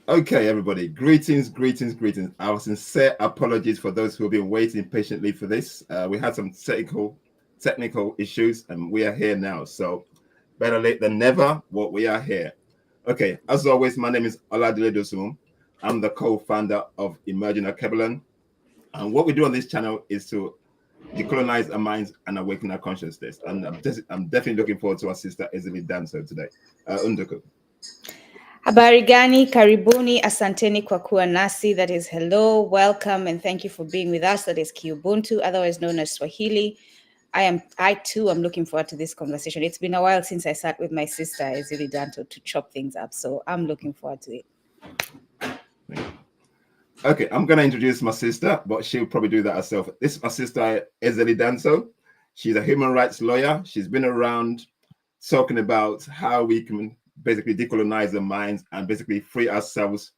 Okay, everybody, greetings, greetings, greetings. Our sincere apologies for those who have been waiting patiently for this. We had some technical issues, and we are here now. So better late than never. What we are here. Okay, as always, my name is Oladile Dosum. I'm the co-founder of Emerging Alkebulan, and what we do on this channel is to decolonize our minds and awaken our consciousness. And I'm definitely looking forward to our sister Èzili Dantò today. Unduku. Habari gani, karibuni, asanteni kwa kuwa nasi, that is hello, welcome, and thank you for being with us, that is Kiubuntu, otherwise known as Swahili. I too am looking forward to this conversation. It's been a while since I sat with my sister, Èzili Dantò, to chop things up, so I'm looking forward to it. Okay, I'm going to introduce my sister, but she'll probably do that herself. This is my sister, Èzili Dantò. She's a human rights lawyer. She's been around talking about how we can basically decolonize the minds and basically free ourselves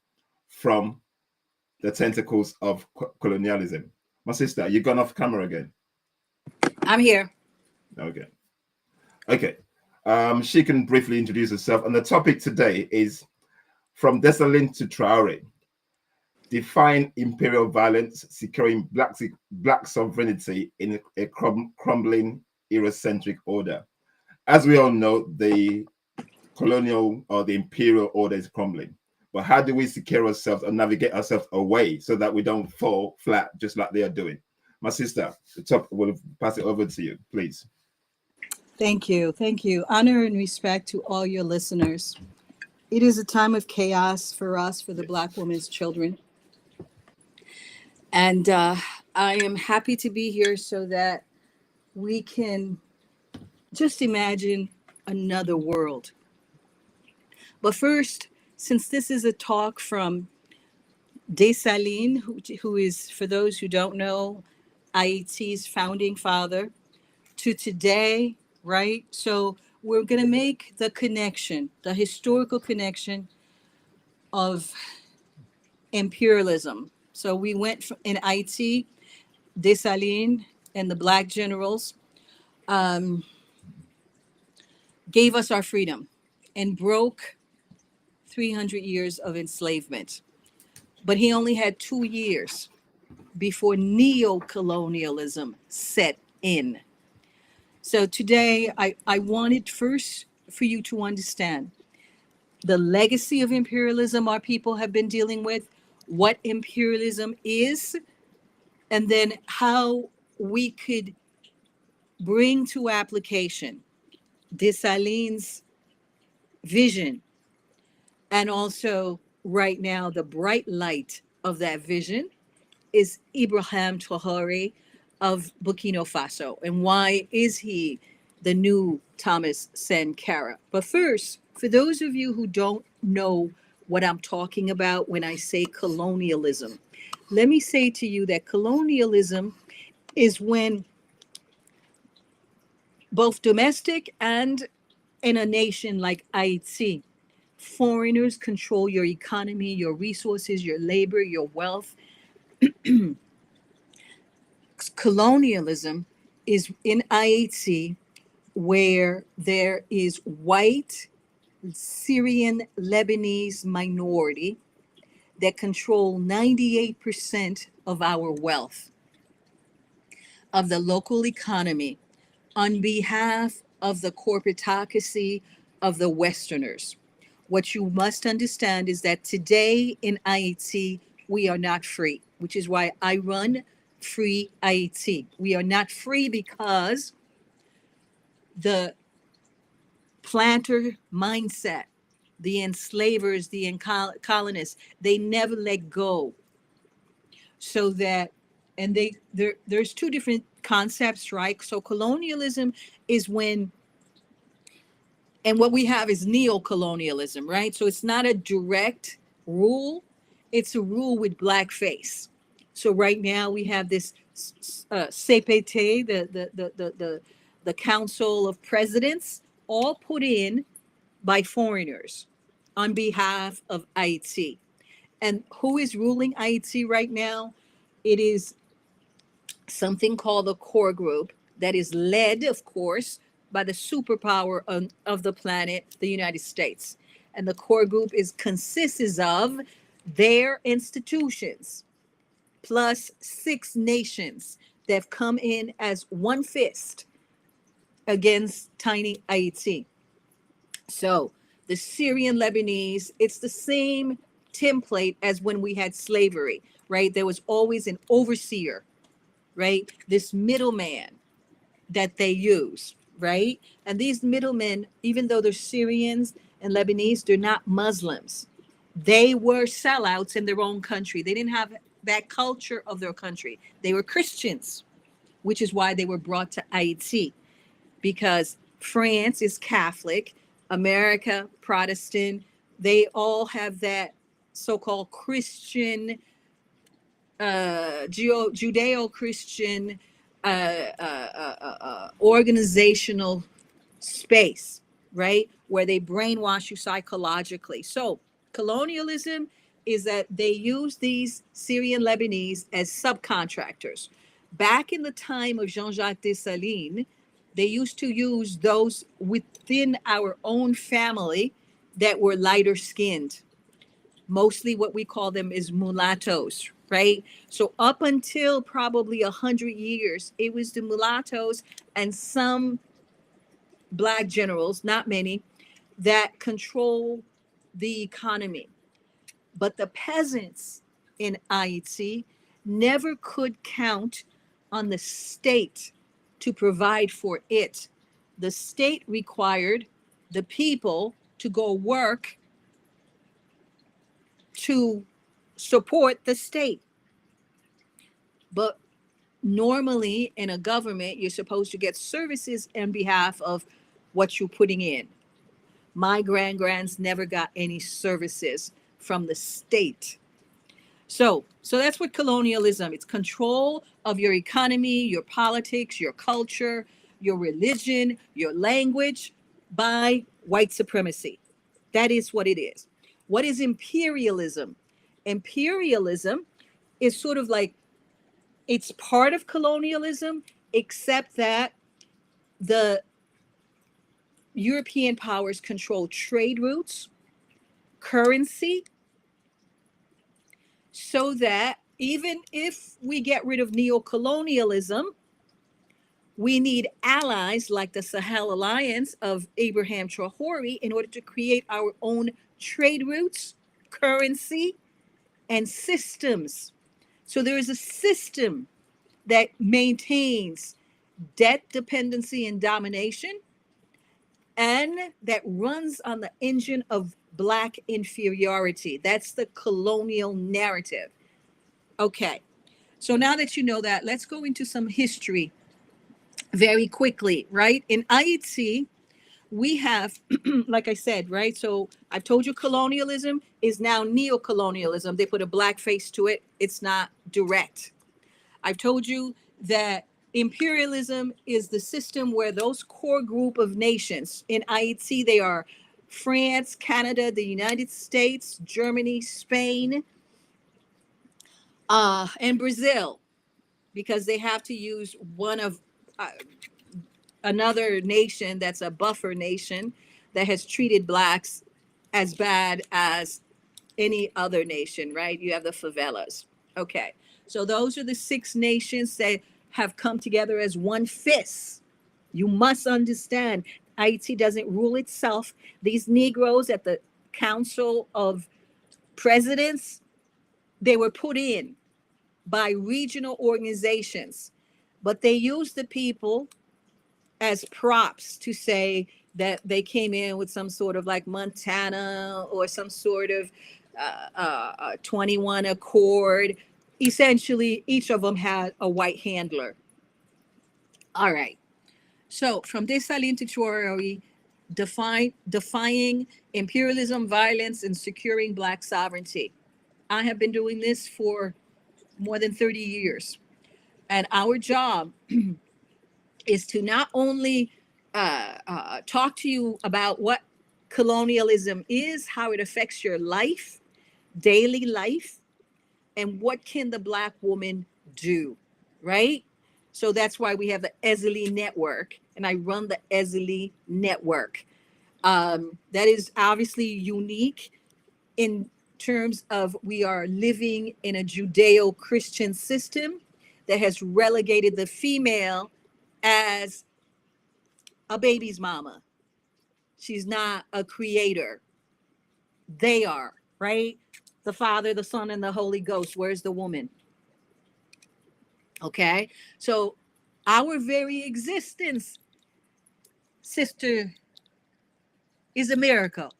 from the tentacles of colonialism. My sister, you gone off camera again? I'm here. Okay. Okay. She can briefly introduce herself. And the topic today is From Desalin to Traoré, Defying Imperial Violence, Securing Black Sovereignty in a Crumbling Eurocentric Order. As we all know, the colonial or the imperial order is crumbling. But how do we secure ourselves and navigate ourselves away so that we don't fall flat just like they are doing? My sister, the top will pass it over to you, please. Thank you. Thank you. Honor and respect to all your listeners. It is a time of chaos for us, for the Black women's children. And I am happy to be here so that we can just imagine another world. But first, since this is a talk from Desalin, who is, for those who don't know, Haiti's founding father, to today, right? So we're going to make the connection, the historical connection of imperialism. So we went in Haiti, Desalin and the Black generals gave us our freedom and broke 300 years of enslavement. But he only had 2 years before neocolonialism set in. So today, I wanted first for you to understand the legacy of imperialism our people have been dealing with, what imperialism is, and then how we could bring to application Desalin's vision. And also, right now, the bright light of that vision is Ibrahim Traoré of Burkina Faso. And why is he the new Thomas Sankara? But first, for those of you who don't know what I'm talking about when I say colonialism, let me say to you that colonialism is when both domestic and in a nation like Haiti, foreigners control your economy, your resources, your labor, your wealth. Colonialism is in Haiti where there is white Syrian Lebanese minority that control 98% of our wealth, of the local economy, on behalf of the corporatocracy of the Westerners. What you must understand is that today in Haiti, we are not free, which is why I run Free Haiti. We are not free because the planter mindset, the enslavers, the colonists, they never let go. So that, and there's two different concepts, right? So colonialism is when, and what we have is neocolonialism, right? So it's not a direct rule, it's a rule with blackface. So right now we have this CPT, the Council of Presidents, all put in by foreigners on behalf of Haiti. And who is ruling Haiti right now? It is something called the core group that is led, of course, by the superpower of the planet, the United States. And the core group consists of their institutions plus 6 nations that have come in as one fist against tiny Haiti. So the Syrian Lebanese, it's the same template as when we had slavery, right? There was always an overseer, right? This middleman that they use, right? And these middlemen, even though they're Syrians and Lebanese, they're not Muslims. They were sellouts in their own country. They didn't have that culture of their country. They were Christians, which is why they were brought to Haiti, because France is Catholic, America, Protestant. They all have that so-called Christian, Judeo-Christian organizational space, right? Where they brainwash you psychologically. So colonialism is that they use these Syrian Lebanese as subcontractors. Back in the time of Jean-Jacques Desalin, they used to use those within our own family that were lighter skinned. Mostly what we call them is mulattoes, right? So up until probably 100 years, it was the mulattoes and some Black generals, not many, that control the economy. But the peasants in Haiti never could count on the state to provide for it. The state required the people to go work to support the state. But normally in a government, you're supposed to get services on behalf of what you're putting in. My grands never got any services from the state. So that's what colonialism, it's control of your economy, your politics, your culture, your religion, your language by white supremacy. That is what it is. What is imperialism? Imperialism is sort of like, it's part of colonialism, except that the European powers control trade routes, currency, so that even if we get rid of neocolonialism, we need allies like the Sahel Alliance of Abraham Traoré in order to create our own trade routes, currency, and systems. So there is a system that maintains debt dependency and domination, and that runs on the engine of Black inferiority. That's the colonial narrative. Okay, so now that you know that, let's go into some history very quickly, right? In Haiti, we have, like I said, right? So I've told you colonialism is now neocolonialism. They put a Black face to it. It's not direct. I've told you that imperialism is the system where those core group of nations in Haiti, they are France, Canada, the United States, Germany, Spain, and Brazil, because they have to use one of another nation that's a buffer nation that has treated Blacks as bad as any other nation, right? You have the favelas. Okay, so those are the 6 nations that have come together as one fist. You must understand, Haiti doesn't rule itself. These Negroes at the Council of Presidents, they were put in by regional organizations, but they used the people as props to say that they came in with some sort of like Montana or some sort of 21 Accord. Essentially, each of them had a white handler. All right. So from Desalin to Traoré, defying imperialism, violence, and securing Black sovereignty. I have been doing this for more than 30 years. And our job is to not only talk to you about what colonialism is, how it affects your life, daily life, and what can the Black woman do, right? So that's why we have the Èzili network, and I run the Èzili network. That is obviously unique in terms of we are living in a Judeo-Christian system that has relegated the female as a baby's mama. She's not a creator. They are, right? The Father, the Son, and the Holy Ghost. Where's the woman? Okay, so our very existence, sister, is a miracle.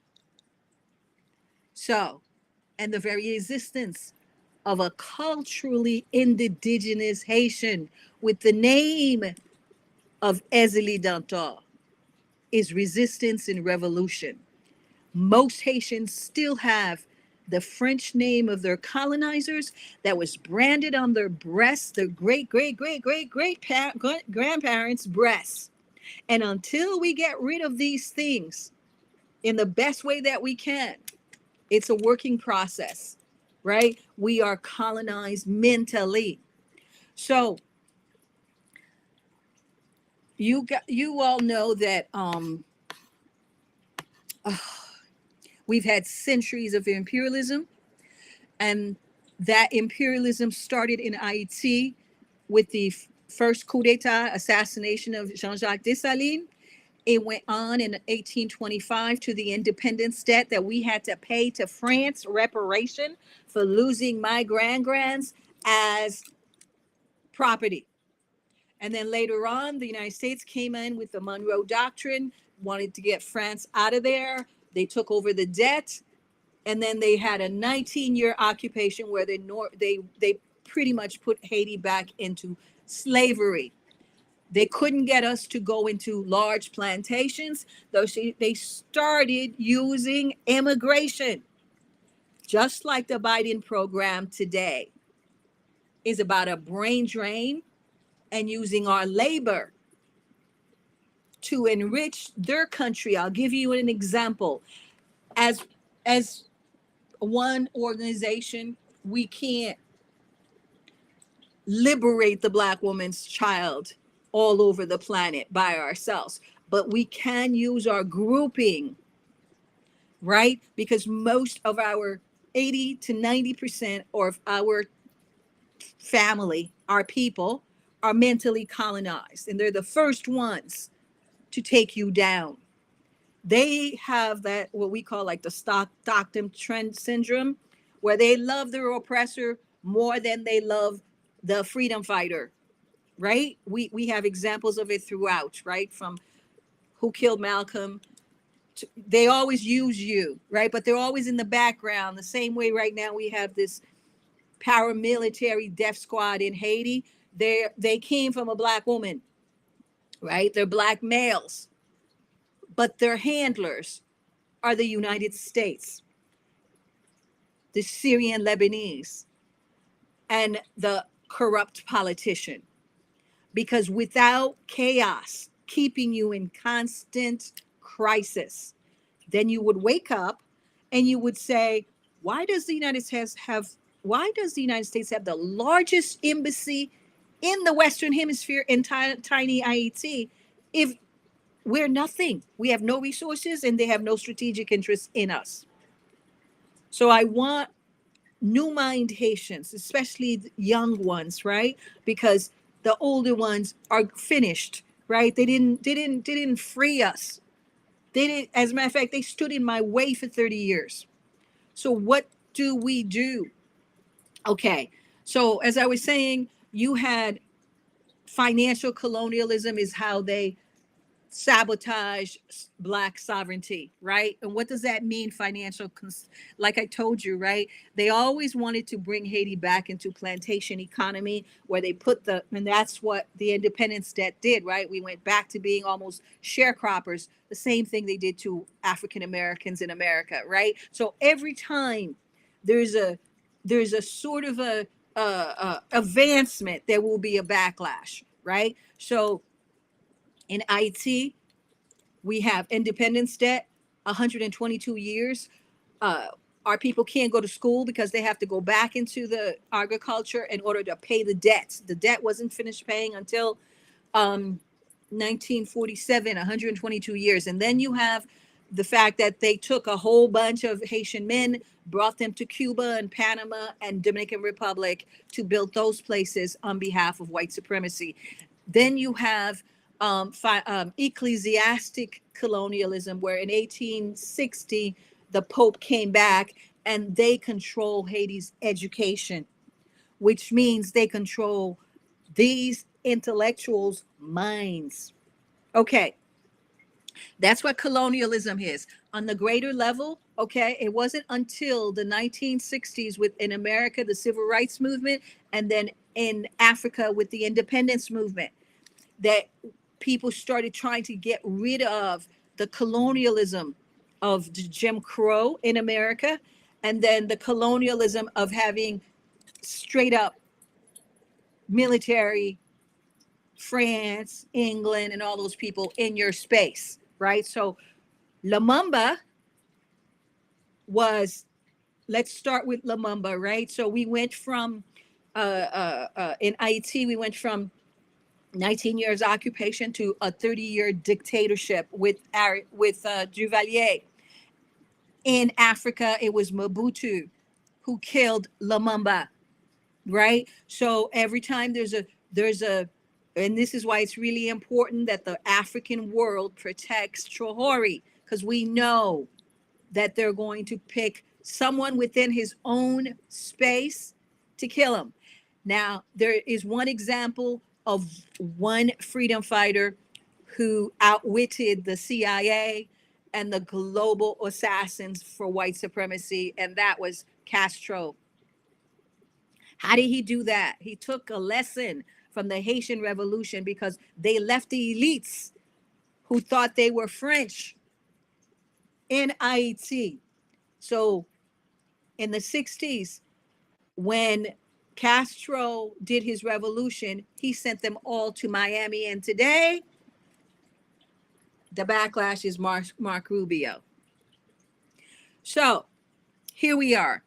So, and the very existence of a culturally indigenous Haitian with the name of Èzili Dantò is resistance and revolution. Most Haitians still have the French name of their colonizers that was branded on their breasts, their great grandparents' breasts. And until we get rid of these things in the best way that we can, it's a working process, right? We are colonized mentally. So you all know that we've had centuries of imperialism, and that imperialism started in Haiti with the first coup d'etat assassination of Jean-Jacques Desalin. It went on in 1825 to the independence debt that we had to pay to France, reparation for losing my grands as property. And then later on, the United States came in with the Monroe Doctrine, wanted to get France out of there. They took over the debt, and then they had a 19-year occupation where they pretty much put Haiti back into slavery. They couldn't get us to go into large plantations, though they started using immigration, just like the Biden program today is about a brain drain and using our labor to enrich their country. I'll give you an example. As one organization, we can't liberate the Black woman's child all over the planet by ourselves, but we can use our grouping, right? Because most of our 80 to 90% of our family, our people, are mentally colonized, and they're the first ones to take you down. They have that, what we call like the Stockton trend syndrome, where they love their oppressor more than they love the freedom fighter, right? We have examples of it throughout, right? From Who Killed Malcolm. They always use you, right? But they're always in the background. The same way right now we have this paramilitary death squad in Haiti. They came from a Black woman, right? They're Black males, but their handlers are the United States, the Syrian Lebanese, and the corrupt politician. Because without chaos keeping you in constant crisis, then you would wake up and you would say, why does the United States have the largest embassy in the Western Hemisphere in tiny Haiti if we're nothing? We have no resources and they have no strategic interest in us. So I want new mind Haitians, especially the young ones, right? Because the older ones are finished, right? They didn't free us. They didn't, as a matter of fact, they stood in my way for 30 years. So what do we do? Okay. So as I was saying, you had financial colonialism is how they sabotage Black sovereignty, right? And what does that mean, financial? Like I told you, right? They always wanted to bring Haiti back into plantation economy where they put and that's what the independence debt did, right? We went back to being almost sharecroppers, the same thing they did to African Americans in America, right? So every time there's a sort of a advancement, there will be a backlash, right? So in IT, we have independence debt, 122 years. Our people can't go to school because they have to go back into the agriculture in order to pay the debts. The debt wasn't finished paying until 1947, 122 years. And then you have the fact that they took a whole bunch of Haitian men, brought them to Cuba and Panama and Dominican Republic to build those places on behalf of white supremacy. Then you have ecclesiastic colonialism, where in 1860 the Pope came back and they control Haiti's education, which means they control these intellectuals' minds. Okay, that's what colonialism is. On the greater level, okay, it wasn't until the 1960s in America, the civil rights movement, and then in Africa with the independence movement, that people started trying to get rid of the colonialism of Jim Crow in America, and then the colonialism of having straight up military France, England, and all those people in your space, right? So Lumumba was, let's start with Lumumba, right? So we went from, in Haiti, we went from 19 years occupation to a 30-year dictatorship with Duvalier. In Africa, it was Mobutu who killed Lumumba, right? So every time there's a, and this is why it's really important that the African world protects Traoré, because we know that they're going to pick someone within his own space to kill him. Now, there is one example of one freedom fighter who outwitted the CIA and the global assassins for white supremacy, and that was Castro. How did he do that? He took a lesson from the Haitian Revolution, because they left the elites who thought they were French in Haiti. So in the 60s, when Castro did his revolution, he sent them all to Miami. And today, the backlash is Mark Rubio. So here we are.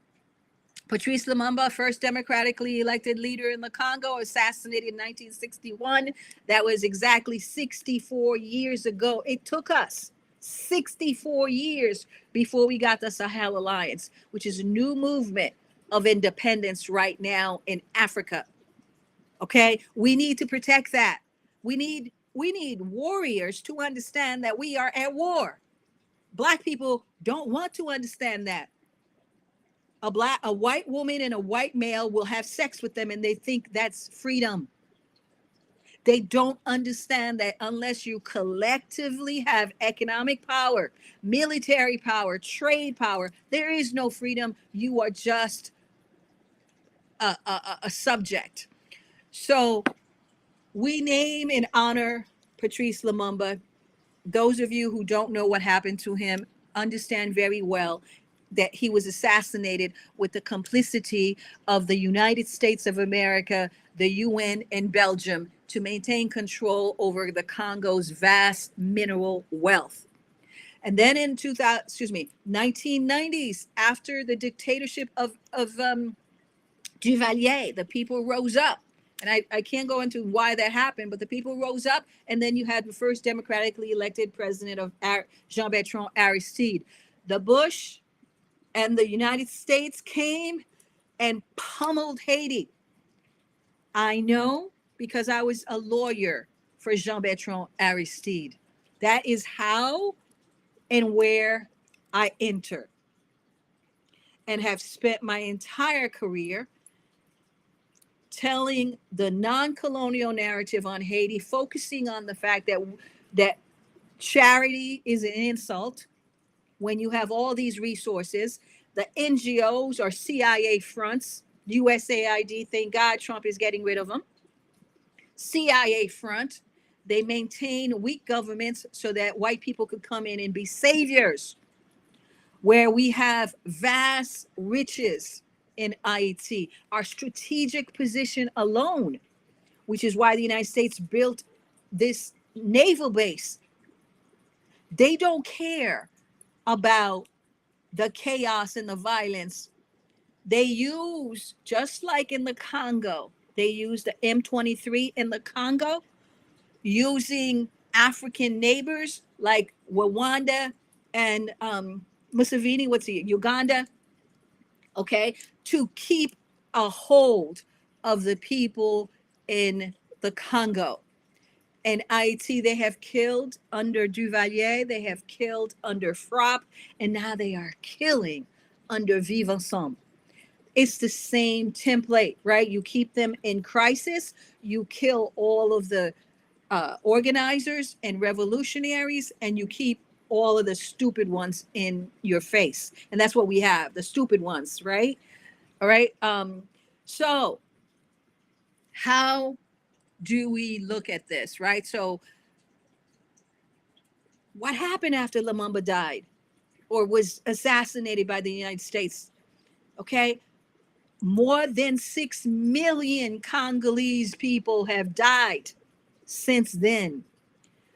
Patrice Lumumba, first democratically elected leader in the Congo, assassinated in 1961. That was exactly 64 years ago. It took us 64 years before we got the Sahel Alliance, which is a new movement of independence right now in Africa. Okay, we need to protect that. We need warriors to understand that we are at war. Black people don't want to understand that. A white woman and a white male will have sex with them and they think that's freedom. They don't understand that unless you collectively have economic power, military power, trade power, there is no freedom. You are just a subject. So we name and honor Patrice Lumumba. Those of you who don't know what happened to him understand very well that he was assassinated with the complicity of the United States of America, the UN, and Belgium to maintain control over the Congo's vast mineral wealth. And then in 1990s, after the dictatorship of Duvalier, the people rose up. And I can't go into why that happened, but the people rose up, and then you had the first democratically elected president of Jean-Bertrand Aristide. The Bush and the United States came and pummeled Haiti. I know because I was a lawyer for Jean-Bertrand Aristide. That is how and where I enter, and have spent my entire career telling the non-colonial narrative on Haiti, focusing on the fact that charity is an insult when you have all these resources. The NGOs are CIA fronts. USAID, thank God Trump is getting rid of them. CIA front. They maintain weak governments so that white people could come in and be saviors, where we have vast riches in Haiti. Our strategic position alone, which is why the United States built this naval base. They don't care about the chaos and the violence. They use, just like in the Congo, they use the M23 in the Congo, using African neighbors like Rwanda and Museveni, what's he, Uganda, okay, to keep a hold of the people in the Congo. And Haiti, they have killed under Duvalier, they have killed under Frappe, and now they are killing under Vivre Ensemble. It's the same template, right? You keep them in crisis, you kill all of the organizers and revolutionaries, and you keep all of the stupid ones in your face. And that's what we have, the stupid ones, right? All right. So how do we look at this, right? So what happened after Lumumba died or was assassinated by the United States? Okay. More than 6 million Congolese people have died since then.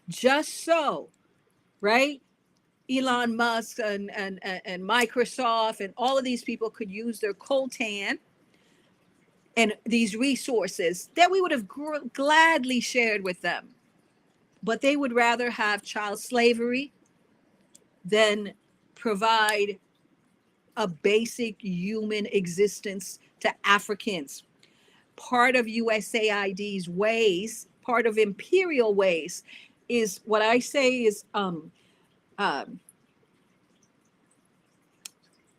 Just so, right? Elon Musk and Microsoft and all of these people could use their coltan and these resources that we would have gladly shared with them. But they would rather have child slavery than provide a basic human existence to Africans. Part of USAID's ways, part of imperial ways, is what I say is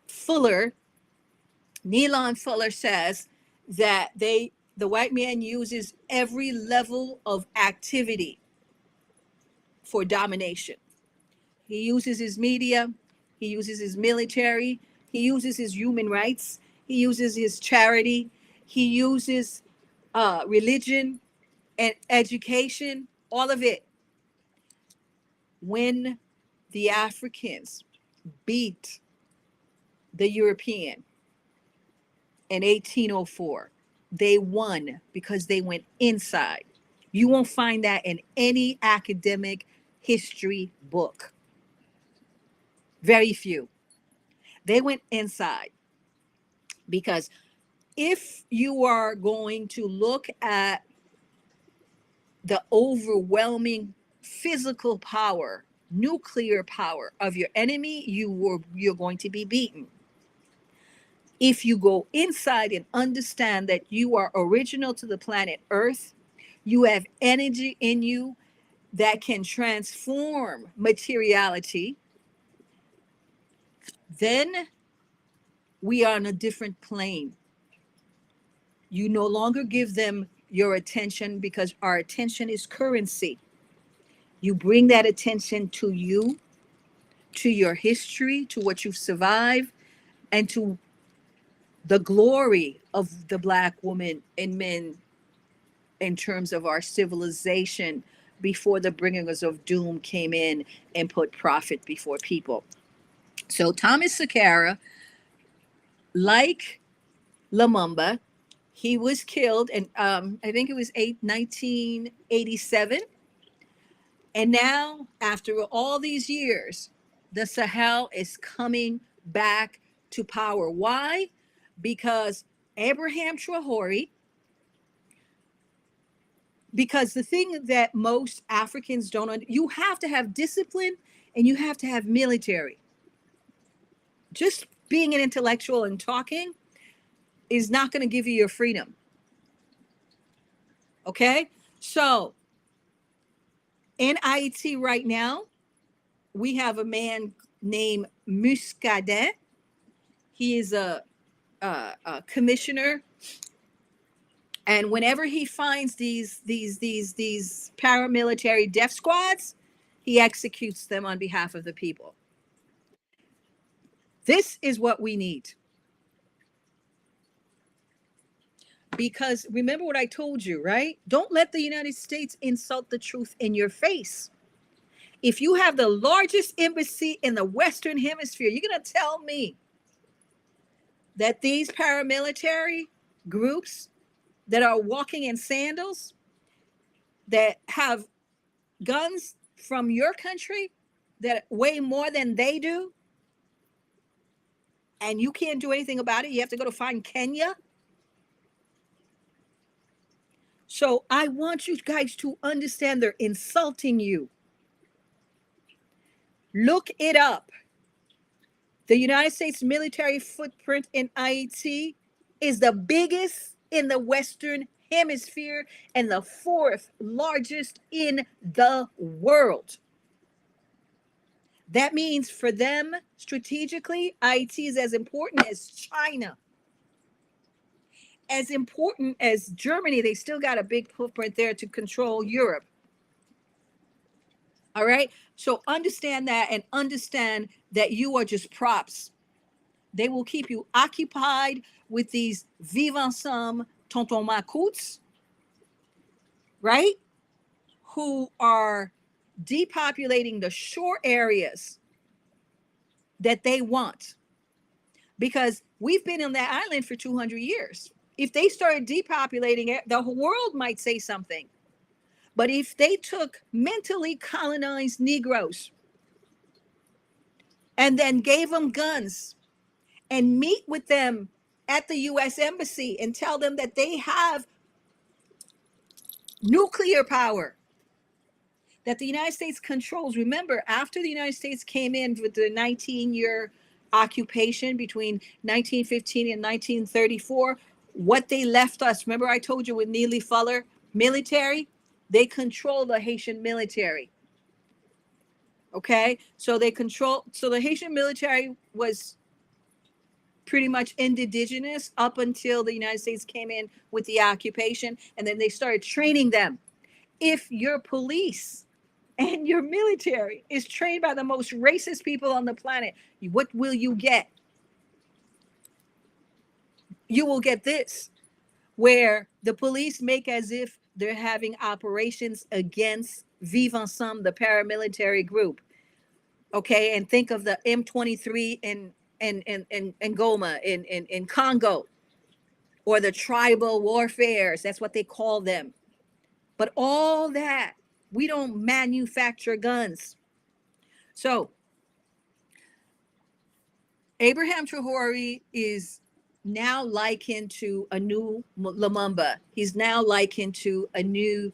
Fuller, Nealon Fuller says that the white man uses every level of activity for domination. He uses his media, he uses his military, he uses his human rights, he uses his charity, he uses religion and education, all of it. When the Africans beat the European in 1804, they won because they went inside. You won't find that in any academic history book. Very few. They went inside because if you are going to look at the overwhelming physical power, nuclear power of your enemy, you're going to be beaten. If you go inside and understand that you are original to the planet Earth, you have energy in you that can transform materiality, then we are on a different plane. You no longer give them your attention because our attention is currency. You bring that attention to you, to your history, to what you've survived, and to the glory of the Black woman and men in terms of our civilization before the bringers of doom came in and put profit before people. So Thomas Sankara, like Lumumba, he was killed in, I think it was 1987. And now, after all these years, the Sahel is coming back to power. Why? Because Abraham Traore, because the thing that most Africans don't, you have to have discipline and you have to have military. Just being an intellectual and talking is not going to give you your freedom. Okay? So, in Haiti right now, we have a man named Muscadet. He is a commissioner, and whenever he finds these paramilitary death squads, he executes them on behalf of the people. This is what we need. Because remember what I told you, right? Don't let the United States insult the truth in your face. If you have the largest embassy in the Western Hemisphere, you're going to tell me that these paramilitary groups that are walking in sandals, that have guns from your country that weigh more than they do, and you can't do anything about it, you have to go to find Kenya. So I want you guys to understand they're insulting you. Look it up. The United States military footprint in Haiti is the biggest in the Western Hemisphere and the fourth largest in the world. That means for them, strategically, Haiti is as important as China, as important as Germany. They still got a big footprint there to control Europe. All right. So understand that, and understand that you are just props. They will keep you occupied with these vive ensemble tonton macouts, right? Who are depopulating the shore areas that they want. Because we've been on that island for 200 years. If they started depopulating it, the whole world might say something. But if they took mentally colonized Negroes and then gave them guns and meet with them at the U.S. Embassy and tell them that they have nuclear power, that the United States controls. Remember, after the United States came in with the 19-year occupation between 1915 and 1934, what they left us, remember I told you with Neely Fuller, military, they control the Haitian military. Okay, so the Haitian military was pretty much indigenous up until the United States came in with the occupation, and then they started training them. If your police and your military is trained by the most racist people on the planet, what will you get? You will get this, where the police make as if they're having operations against Vive Ensemble, the paramilitary group. Okay, and think of the M23 in Goma, in Congo, or the tribal warfares. That's what they call them. But all that, we don't manufacture guns. So Abraham Traoré is now likened to a new Lumumba. He's now likened to a new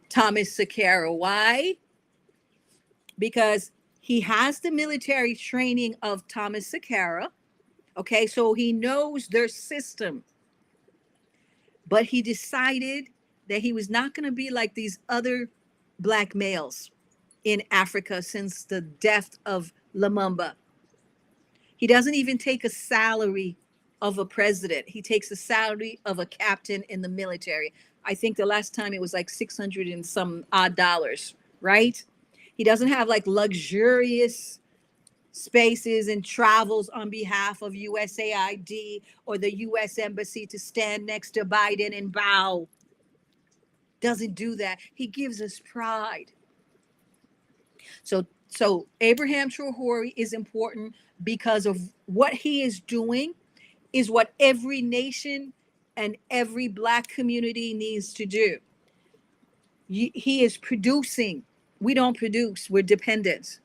Thomas Sankara. Why? Because he has the military training of Thomas Sankara. Okay, so he knows their system. But he decided that he was not going to be like these other black males in Africa since the death of Lumumba. He doesn't even take a salary of a president. He takes the salary of a captain in the military. I think the last time it was like 600 and some odd dollars, right? He doesn't have like luxurious spaces and travels on behalf of USAID or the US Embassy to stand next to Biden and bow. Doesn't do that. He gives us pride. So Abraham Traoré is important because of what he is doing is what every nation and every black community needs to do. He is producing. We don't produce. We're dependent.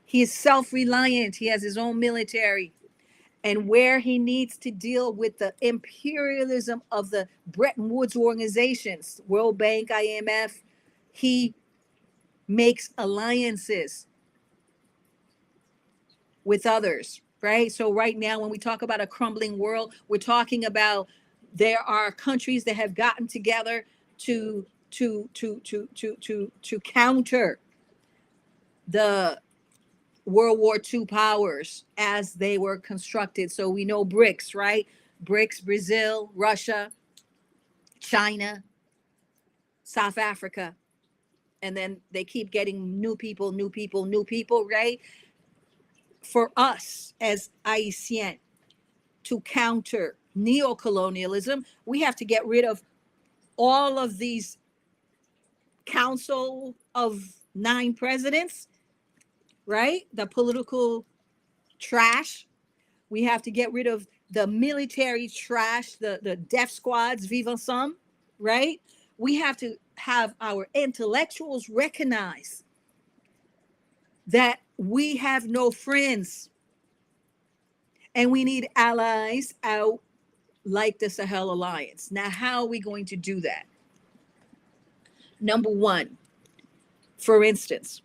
He is self-reliant. He has his own military. And where he needs to deal with the imperialism of the Bretton Woods organizations, World Bank, IMF, he makes alliances with others, right? So right now, when we talk about a crumbling world, we're talking about there are countries that have gotten together to counter the World War II powers as they were constructed. So we know BRICS, right? BRICS, Brazil, Russia, China, South Africa. And then they keep getting new people, right? For us as Haitian to counter neocolonialism, we have to get rid of all of these council of 9 presidents, right? The political trash. We have to get rid of the military trash, the death squads, vive ensemble, right? We have to have our intellectuals recognize that we have no friends and we need allies out like the Sahel Alliance. Now, how are we going to do that? Number one, for instance,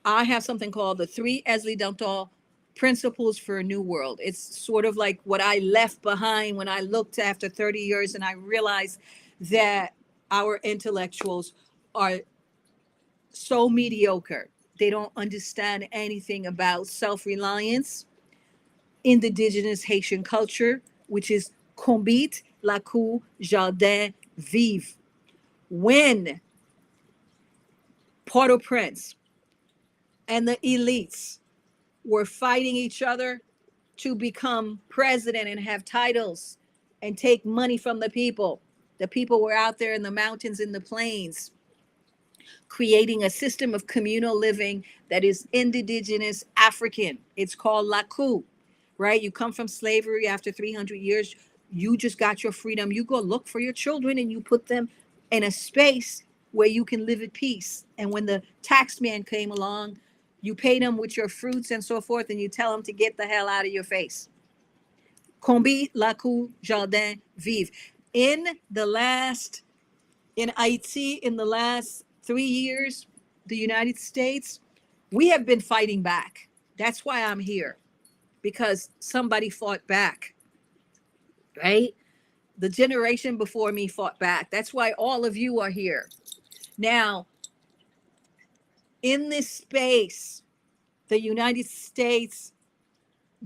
I have something called the 3 Èzili Dantò Principles for a New World. It's sort of like what I left behind when I looked after 30 years and I realized that our intellectuals are so mediocre. They don't understand anything about self-reliance, indigenous Haitian culture, which is Combite, la cour, jardin, vive. When Port-au-Prince and the elites were fighting each other to become president and have titles and take money from the people were out there in the mountains, in the plains, creating a system of communal living that is indigenous African. It's called la cour, right? You come from slavery after 300 years. You just got your freedom. You go look for your children and you put them in a space where you can live at peace. And when the tax man came along, you pay them with your fruits and so forth, and you tell them to get the hell out of your face. Combite, la cour, jardin, vive. In Haiti, in the last 3 years, the United States, we have been fighting back. That's why I'm here, because somebody fought back, right? The generation before me fought back. That's why all of you are here. Now, in this space, the United States,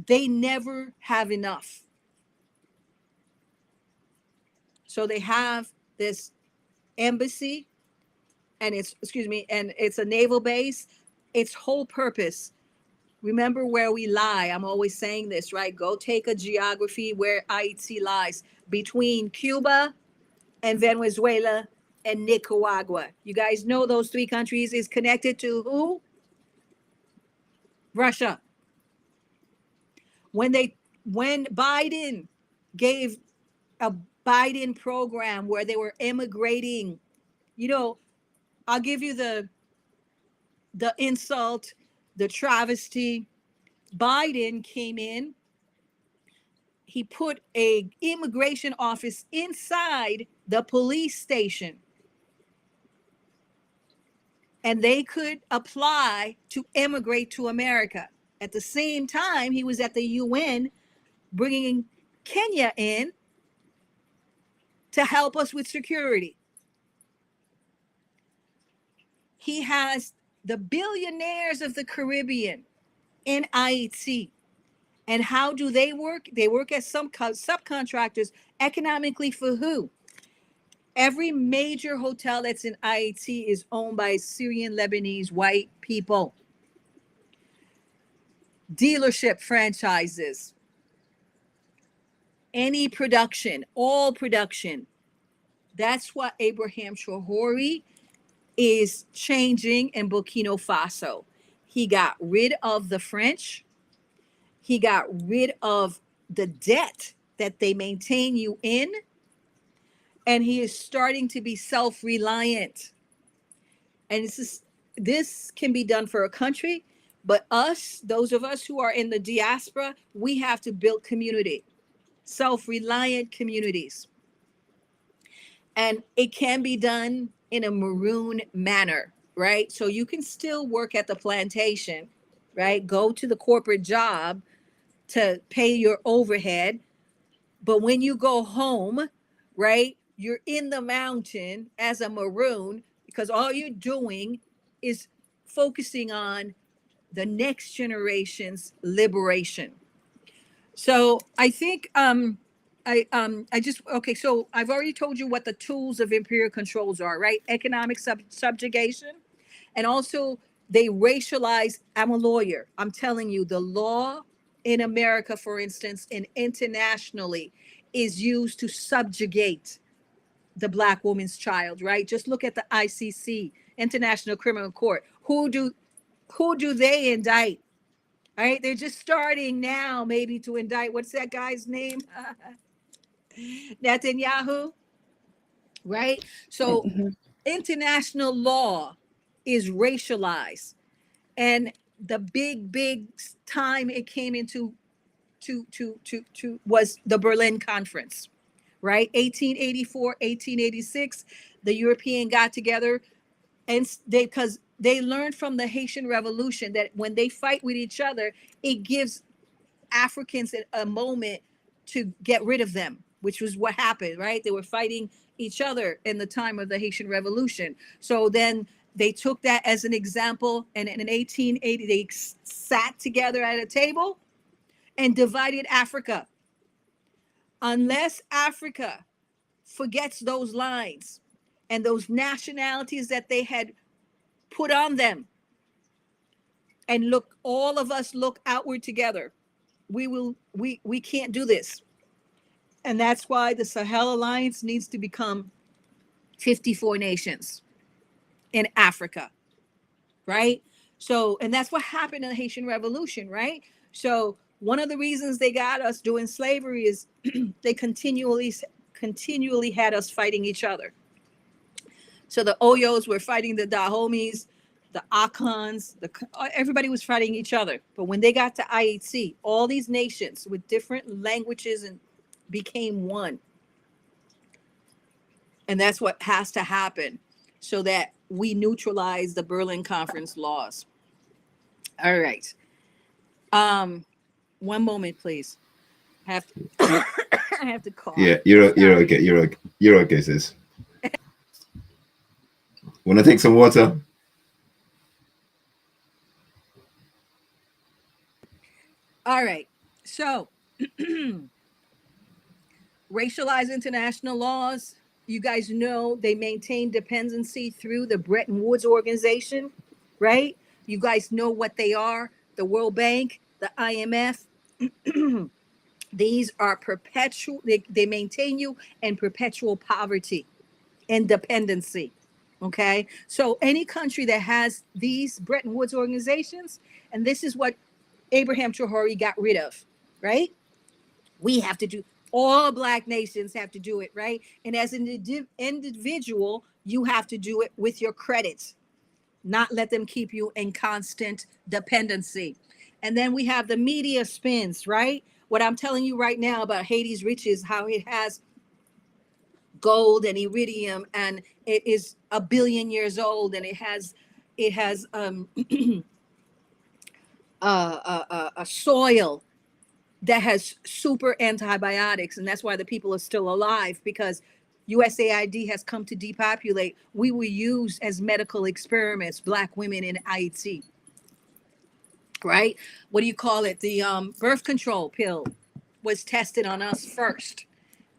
they never have enough. So they have this embassy and it's a naval base. Its whole purpose, remember where we lie. I'm always saying this, right? Go take a geography where Haiti lies between Cuba and Venezuela and Nicaragua. You guys know those 3 countries is connected to who? Russia. When Biden gave a Biden program where they were immigrating, I'll give you the insult, the travesty. Biden came in, he put a immigration office inside the police station, and they could apply to immigrate to America. At the same time, he was at the UN bringing Kenya in to help us with security. He has the billionaires of the Caribbean in Haiti. And how do they work? They work as some subcontractors economically for who? Every major hotel that's in Haiti is owned by Syrian Lebanese white people. Dealership franchises, any production, all production. That's what Abraham Traoré is changing in Burkina Faso. He got rid of the French. He got rid of the debt that they maintain you in. And he is starting to be self-reliant. And this can be done for a country, but those of us who are in the diaspora, we have to build community, self-reliant communities. And it can be done in a maroon manner, right? So you can still work at the plantation, right? Go to the corporate job to pay your overhead. But when you go home, right, you're in the mountain as a maroon, because all you're doing is focusing on the next generation's liberation. So I think so I've already told you what the tools of imperial controls are, right? Economic subjugation, and also they racialize. I'm a lawyer. I'm telling you, the law in America, for instance, and internationally, is used to subjugate the Black woman's child, right? Just look at the ICC, International Criminal Court. Who do they indict? All right, they're just starting now, maybe to indict. What's that guy's name? Netanyahu, right? So international law is racialized, and the big time it came into was the Berlin Conference, right? 1884, 1886, the European got together, and because they learned from the Haitian Revolution that when they fight with each other, it gives Africans a moment to get rid of them, which was what happened, right? They were fighting each other in the time of the Haitian Revolution. So then they took that as an example, and in 1880 they sat together at a table and divided Africa. Unless Africa forgets those lines and those nationalities that they had put on them, and look, all of us look outward together, we can't do this. And that's why the Sahel Alliance needs to become 54 nations in Africa, right? So, and that's what happened in the Haitian Revolution, right? So one of the reasons they got us doing slavery is they continually had us fighting each other. So the Oyos were fighting the Dahomis, the Akans, everybody was fighting each other. But when they got to IHC, all these nations with different languages and became one. And that's what has to happen so that we neutralize the Berlin Conference laws. All right. One moment, please. I have to cough. Yeah, you're okay. You're okay, sis. Want to take some water? All right. So, racialized international laws, you guys know they maintain dependency through the Bretton Woods organization, right? You guys know what they are: the World Bank, the IMF. These are perpetual, they maintain you in perpetual poverty and dependency. Okay. So any country that has these Bretton Woods organizations, and this is what Abraham Traoré got rid of, right? We have to do, all Black nations have to do it, right? And as an individual, you have to do it with your credits, not let them keep you in constant dependency. And then we have the media spins, right? What I'm telling you right now about Haiti's riches, how it has gold and iridium, and it is 1 billion years old, and it has a soil that has super antibiotics, and that's why the people are still alive, because USAID has come to depopulate. We were used as medical experiments, Black women in Haiti, right? What do you call it? The birth control pill was tested on us first.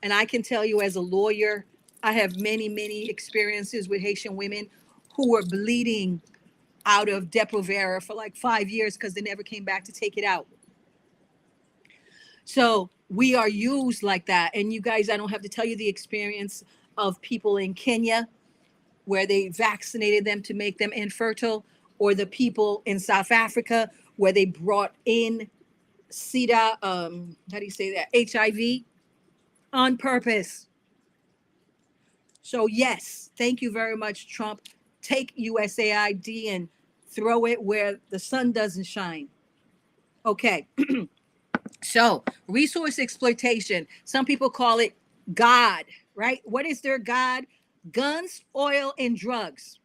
And I can tell you as a lawyer, I have many experiences with Haitian women who were bleeding out of Depo-Provera for like 5 years because they never came back to take it out. So we are used like that. And you guys, I don't have to tell you the experience of people in Kenya where they vaccinated them to make them infertile, or the people in South Africa where they brought in SIDA, how do you say that? HIV on purpose. So yes, thank you very much, Trump. Take USAID and throw it where the sun doesn't shine. Okay. So resource exploitation. Some people call it God, right? What is their God? Guns, oil, and drugs,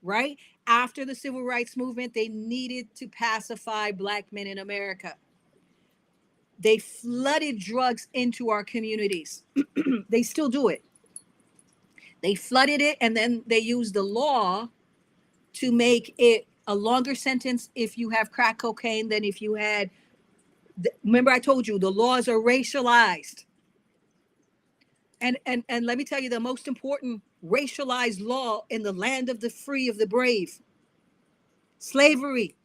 right? After the civil rights movement, they needed to pacify Black men in America. They flooded drugs into our communities. They still do it. They flooded it, and then they used the law to make it a longer sentence if you have crack cocaine than if you had. Remember, I told you the laws are racialized. And let me tell you the most important racialized law in the land of the free, of the brave. Slavery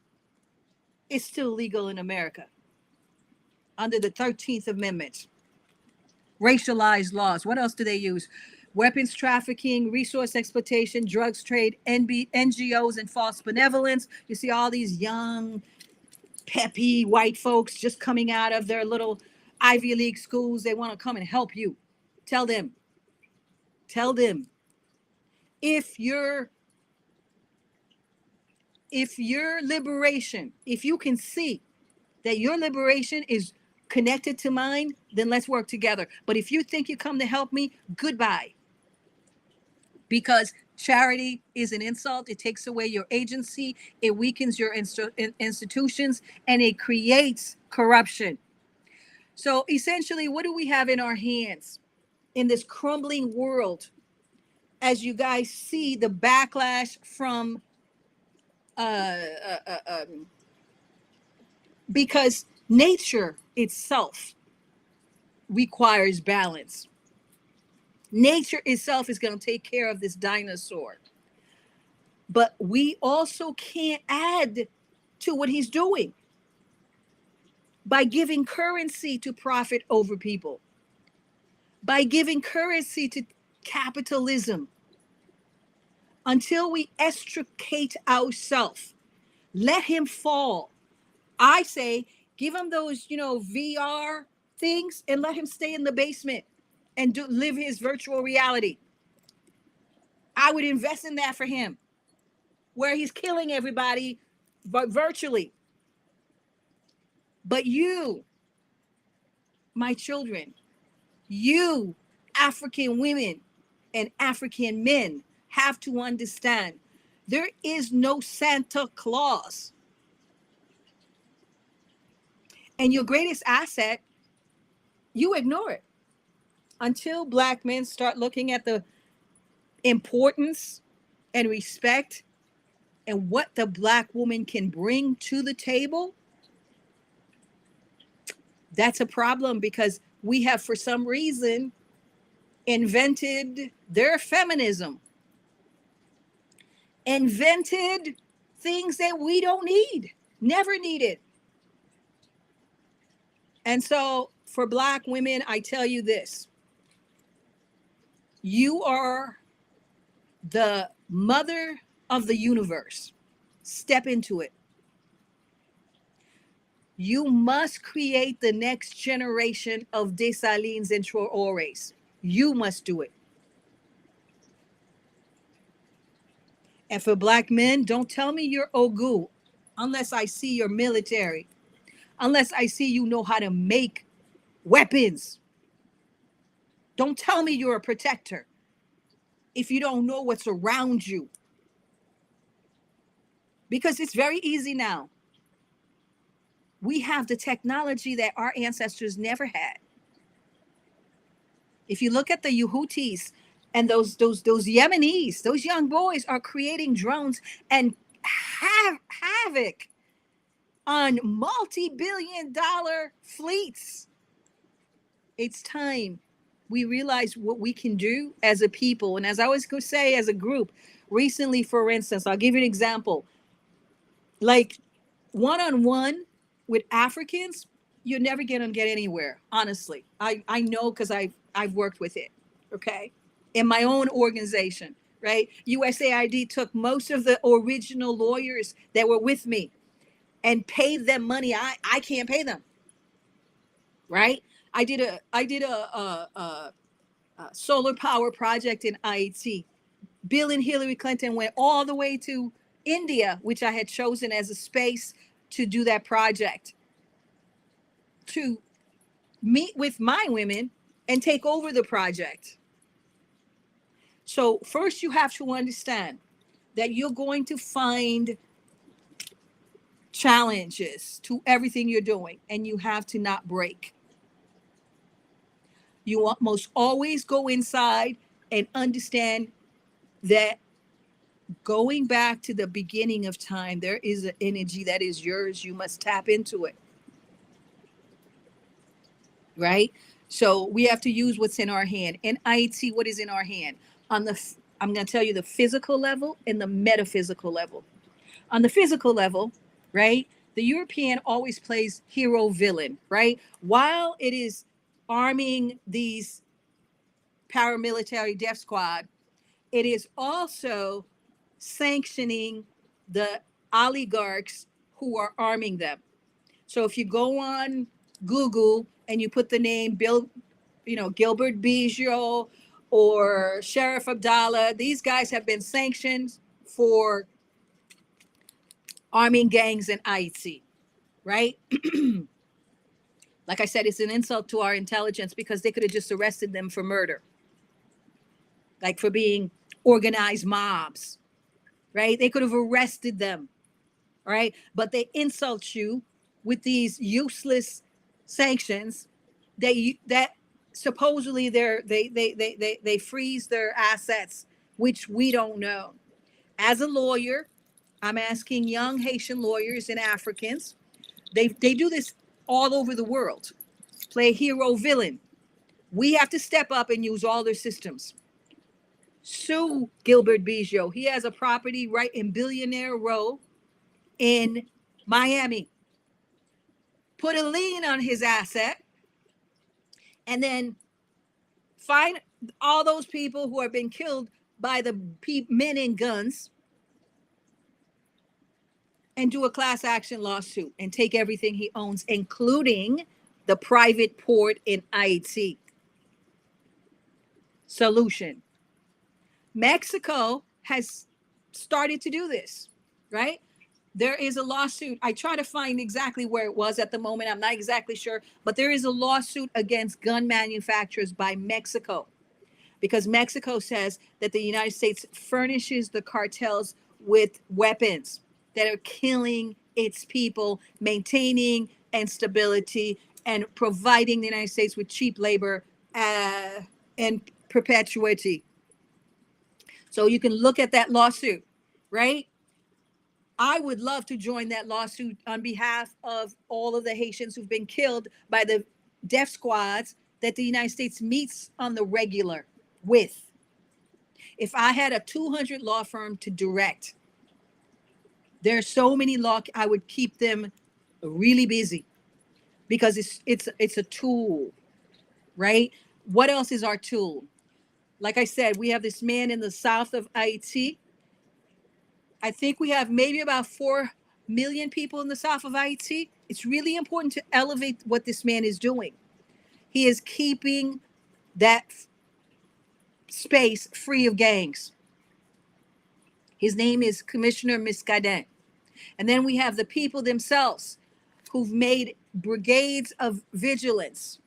is still legal in America under the 13th Amendment. Racialized laws. What else do they use? Weapons trafficking, resource exploitation, drugs trade, NGOs, and false benevolence. You see all these young, peppy white folks just coming out of their little Ivy League schools. They want to come and help you. Tell them, if your liberation, if you can see that your liberation is connected to mine, then let's work together. But if you think you come to help me, goodbye. Because Charity is an insult. It takes away your agency. It weakens your institutions, and it creates corruption. So essentially, what do we have in our hands in this crumbling world? As you guys see the backlash from because nature itself requires balance. Nature itself is going to take care of this dinosaur. But we also can't add to what he's doing by giving currency to profit over people, by giving currency to capitalism. Until we extricate ourselves, let him fall. I say, give him those, VR things and let him stay in the basement and live his virtual reality. I would invest in that for him, where he's killing everybody, but virtually. But you, my children, you African women and African men have to understand there is no Santa Claus. And your greatest asset, you ignore it. Until Black men start looking at the importance and respect and what the Black woman can bring to the table, that's a problem, because we have, for some reason, invented their feminism, invented things that we don't need, never needed. And so for Black women, I tell you this: you are the mother of the universe. Step into it. You must create the next generation of Desalins and Traorés. You must do it. And for Black men, don't tell me you're Ogu unless I see your military, unless I see you know how to make weapons. Don't tell me you're a protector if you don't know what's around you. Because it's very easy now. We have the technology that our ancestors never had. If you look at the Houthis and those Yemenis, those young boys are creating drones and have havoc on multi-billion-dollar fleets. It's time we realize what we can do as a people. And as I always go say, as a group, recently, for instance, I'll give you an example. Like one-on-one with Africans, you're never going to get anywhere. Honestly, I know, because I've worked with it. Okay. In my own organization, right? USAID took most of the original lawyers that were with me and paid them money I can't pay them. Right? I did a solar power project in IET. Bill and Hillary Clinton went all the way to India, which I had chosen as a space to do that project, to meet with my women and take over the project. So first you have to understand that you're going to find challenges to everything you're doing, and you have to not break. You must always go inside and understand that going back to the beginning of time, there is an energy that is yours. You must tap into it. Right? So we have to use what's in our hand. In IET, what is in our hand? I'm going to tell you the physical level and the metaphysical level. On the physical level, right, the European always plays hero villain, right? While it is arming these paramilitary death squad, it is also sanctioning the oligarchs who are arming them. So if you go on Google and you put the name Gilbert Bijou or Sheriff Abdallah, these guys have been sanctioned for arming gangs in IET, right? Like I said, it's an insult to our intelligence, because they could have just arrested them for murder, like for being organized mobs, right? They could have arrested them, right? But they insult you with these useless sanctions that supposedly they freeze their assets, which we don't know. As a lawyer, I'm asking young Haitian lawyers and Africans. They do this all over the world. Play hero villain. We have to step up and use all their systems. Sue Gilbert Bijou. He has a property right in Billionaire Row in Miami. Put a lien on his asset, and then find all those people who have been killed by the men in guns and do a class action lawsuit and take everything he owns, including the private port in Haiti. Solution. Mexico has started to do this, right? There is a lawsuit. I try to find exactly where it was at the moment. I'm not exactly sure, but there is a lawsuit against gun manufacturers by Mexico because Mexico says that the United States furnishes the cartels with weapons that are killing its people, maintaining instability, and providing the United States with cheap labor and perpetuity. So you can look at that lawsuit, right? I would love to join that lawsuit on behalf of all of the Haitians who've been killed by the death squads that the United States meets on the regular with. If I had a 200 law firm to direct, there are so many law, I would keep them really busy because it's a tool, right? What else is our tool? Like I said, we have this man in the south of Haiti. I think we have maybe about 4 million people in the south of Haiti. It's really important to elevate what this man is doing. He is keeping that space free of gangs. His name is Commissioner Miscadin. And then we have the people themselves who've made brigades of vigilance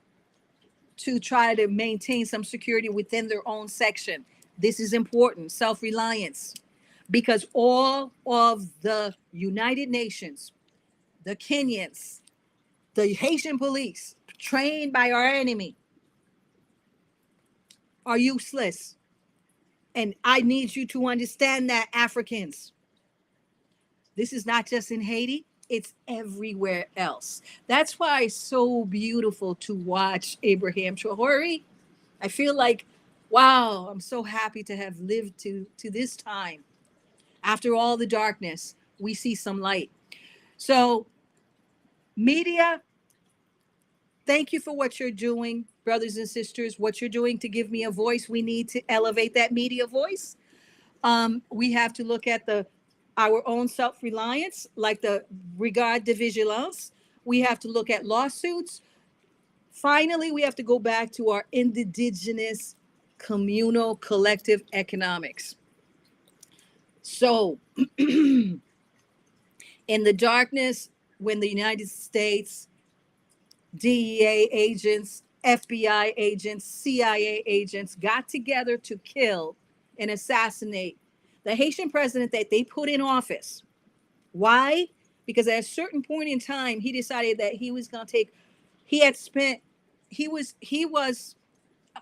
to try to maintain some security within their own section. This is important, self-reliance, because all of the United Nations, the Kenyans, the Haitian police, trained by our enemy, are useless. And I need you to understand that, Africans. This is not just in Haiti, it's everywhere else. That's why it's so beautiful to watch Abraham Traoré. I feel like, wow, I'm so happy to have lived to this time. After all the darkness, we see some light. So, media, thank you for what you're doing, brothers and sisters, what you're doing to give me a voice. We need to elevate that media voice. We have to look at our own self-reliance, like the Brigade de Vigilance. We have to look at lawsuits. Finally, we have to go back to our indigenous, communal, collective economics. So, in the darkness, when the United States, DEA agents, FBI agents, CIA agents got together to kill and assassinate the Haitian president that they put in office. Why? Because at a certain point in time, he decided that he was going to take, he was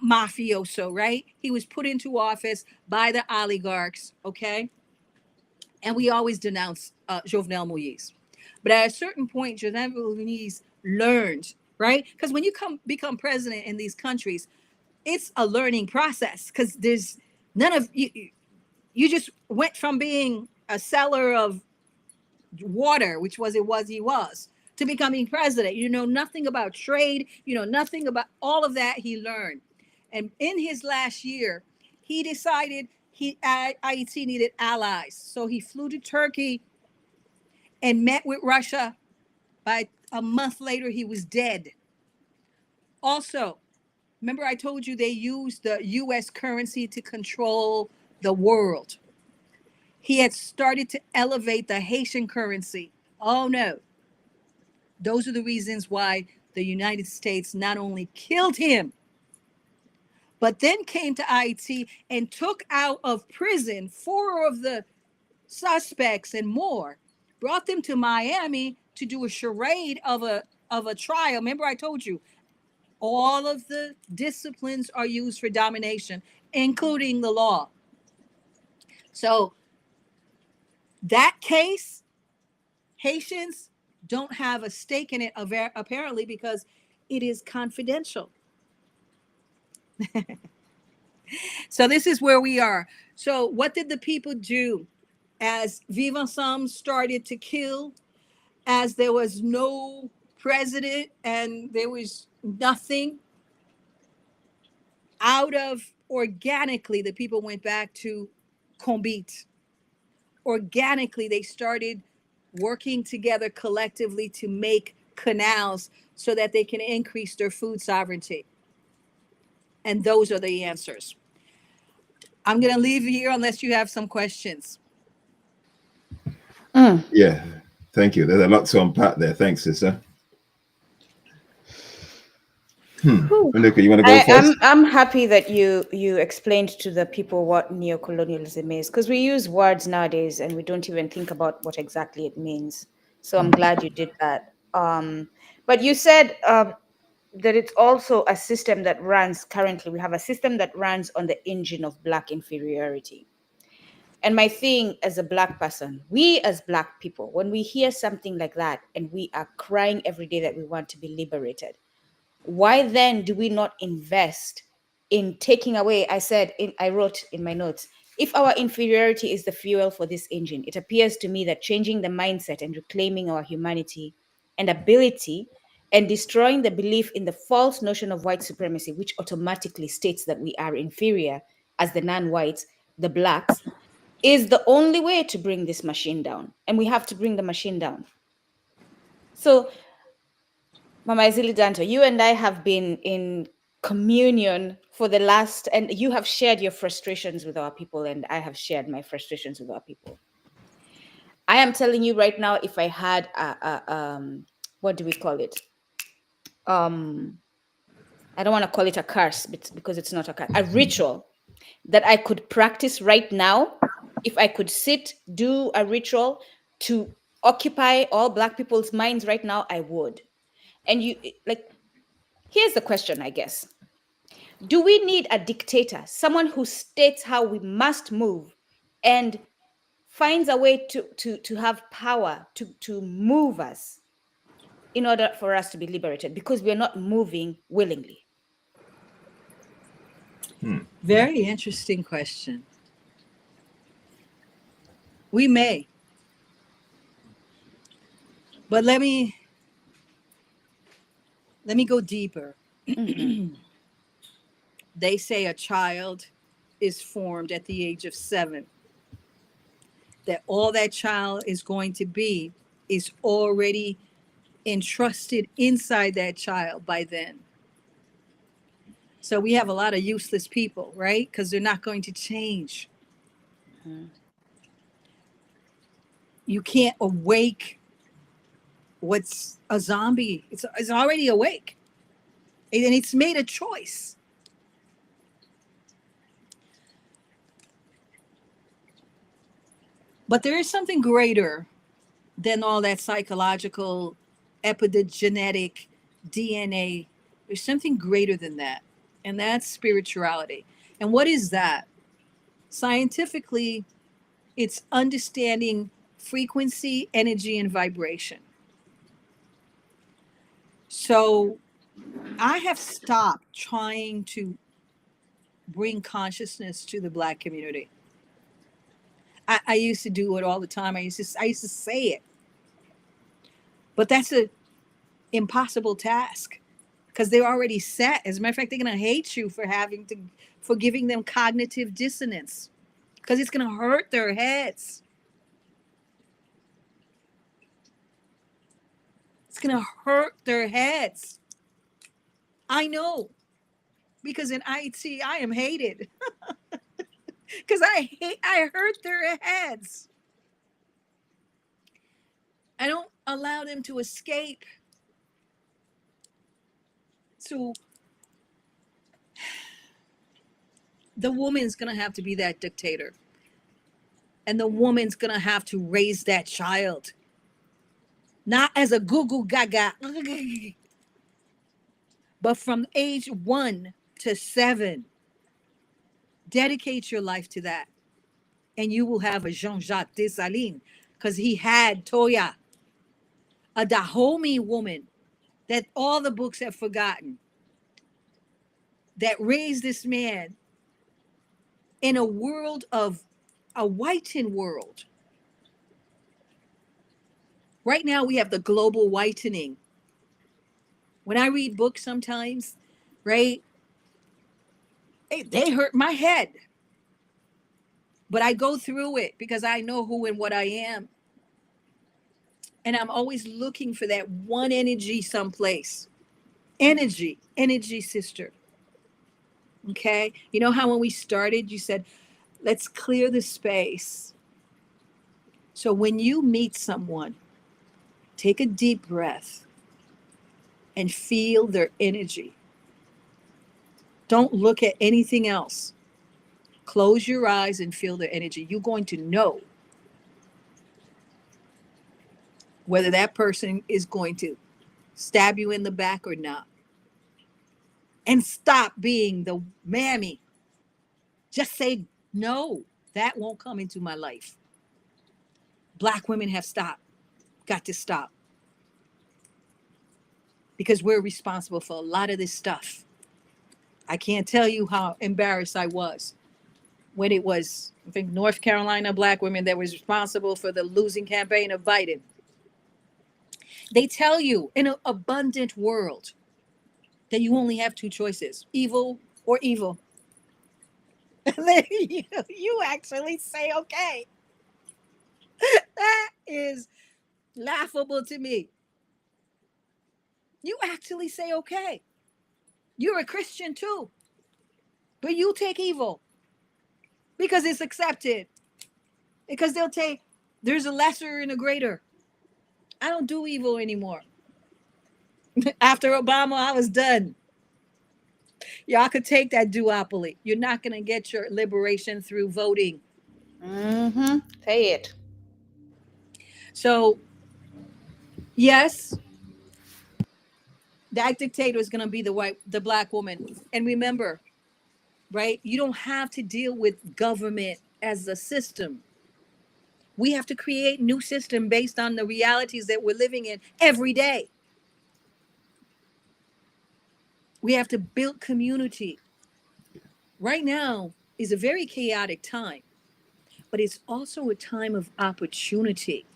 mafioso, right? He was put into office by the oligarchs, okay? And we always denounce Jovenel Moïse. But at a certain point, Jovenel Moïse learned, right? Because when you become president in these countries, it's a learning process because there's none of you. You just went from being a seller of water, which he was, to becoming president. You know nothing about trade. You know nothing about all of that he learned. And in his last year, he decided Haiti needed allies. So he flew to Turkey and met with Russia. By a month later, he was dead. Also, remember I told you they used the U.S. currency to control the world. He had started to elevate the Haitian currency. Oh no. Those are the reasons why the United States not only killed him, but then came to Haiti and took out of prison 4 of the suspects and more, brought them to Miami to do a charade of a trial. Remember, I told you all of the disciplines are used for domination, including the law. So that case, Haitians don't have a stake in it, apparently, because it is confidential. So this is where we are. So what did the people do as Vivre Ensemble started to kill, as there was no president and there was nothing? Out of organically, the people went back to Combit. Organically, they started working together collectively to make canals so that they can increase their food sovereignty. And those are the answers. I'm going to leave here unless you have some questions. Yeah, thank you. There's a lot to unpack there. Thanks, sister. Luca, you want to go first? I'm happy that you explained to the people what neocolonialism is, because we use words nowadays and we don't even think about what exactly it means. So I'm glad you did that. But you said that it's also a system that runs currently. We have a system that runs on the engine of Black inferiority. And my thing as a Black person, we as Black people, when we hear something like that and we are crying every day that we want to be liberated, why then do we not invest in taking away? I wrote in my notes, if our inferiority is the fuel for this engine, it appears to me that changing the mindset and reclaiming our humanity and ability and destroying the belief in the false notion of white supremacy, which automatically states that we are inferior as the non-whites, the Blacks, is the only way to bring this machine down. And we have to bring the machine down. So Mama Èzili Dantò, you and I have been in communion for the last, and you have shared your frustrations with our people, and I have shared my frustrations with our people. I am telling you right now, if I had what do we call it? I don't want to call it a curse because it's not a curse, a ritual that I could practice right now. If I could do a ritual to occupy all Black people's minds right now, I would. And here's the question, I guess. Do we need a dictator, someone who states how we must move and finds a way to have power to move us in order for us to be liberated, because we are not moving willingly? Very interesting question. We may. But let me go deeper. Mm-hmm. They say a child is formed at the age of 7. That all that child is going to be is already entrusted inside that child by then. So we have a lot of useless people, right? Because they're not going to change. Mm-hmm. You can't awake what's a zombie. It's already awake. And it's made a choice. But there is something greater than all that psychological, epigenetic DNA. There's something greater than that. And that's spirituality. And what is that? Scientifically, it's understanding frequency, energy, and vibration. So I have stopped trying to bring consciousness to the Black community. I used to do it all the time. I used to say it. But that's an impossible task because they're already set. As a matter of fact, they're going to hate you for giving them cognitive dissonance, because it's going to hurt their heads. It's going to hurt their heads. I know, because in IT, I am hated because I hurt their heads. I don't allow them to escape. So the woman's going to have to be that dictator. And the woman's going to have to raise that child. Not as a goo goo gaga, but from age 1 to 7. Dedicate your life to that. And you will have a Jean-Jacques Desalin, because he had Toya, a Dahomey woman that all the books have forgotten, that raised this man in a world of a whitened world. Right now we have the global whitening. When I read books sometimes, right, they hurt my head. But I go through it because I know who and what I am. And I'm always looking for that one energy someplace. Energy, sister. Okay? You know how when we started, you said, let's clear the space. So when you meet someone, take a deep breath and feel their energy. Don't look at anything else. Close your eyes and feel their energy. You're going to know whether that person is going to stab you in the back or not. And stop being the mammy. Just say, no, that won't come into my life. Black women have stopped. Got to stop. Because we're responsible for a lot of this stuff. I can't tell you how embarrassed I was when it was, I think, North Carolina black women that was responsible for the losing campaign of Biden. They tell you in an abundant world that you only have 2 choices, evil or evil. You actually say, okay. That is laughable to me. You actually say, okay. You're a Christian too, but you take evil because it's accepted. Because they'll take, there's a lesser and a greater. I don't do evil anymore. After Obama, I was done. Y'all could take that duopoly. You're not going to get your liberation through voting. Say it. So, yes, that dictator is going to be the black woman. And remember, right? You don't have to deal with government as a system. We have to create new system based on the realities that we're living in every day. We have to build community. Right now is a very chaotic time, but it's also a time of opportunity.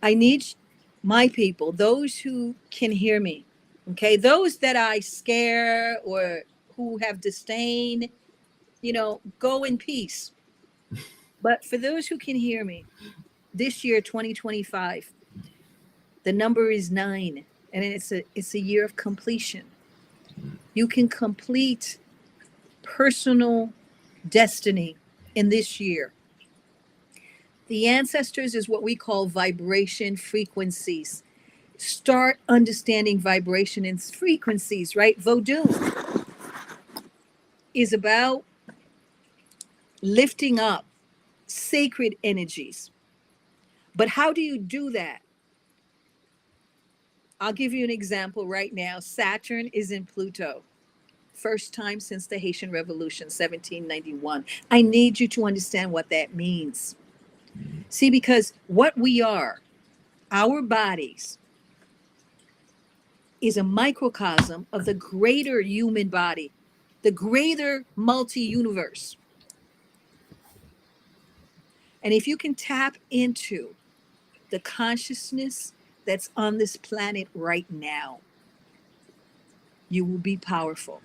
I need my people, those who can hear me, okay, those that I scare or who have disdain, go in peace. But for those who can hear me, this year, 2025, the number is 9, and it's a year of completion. You can complete personal destiny in this year. The ancestors is what we call vibration frequencies. Start understanding vibration and frequencies, right? Vodou is about lifting up sacred energies. But how do you do that? I'll give you an example right now. Saturn is in Pluto. First time since the Haitian Revolution, 1791. I need you to understand what that means. See, because what we are, our bodies, is a microcosm of the greater human body, the greater multi-universe. And if you can tap into the consciousness that's on this planet right now, you will be powerful.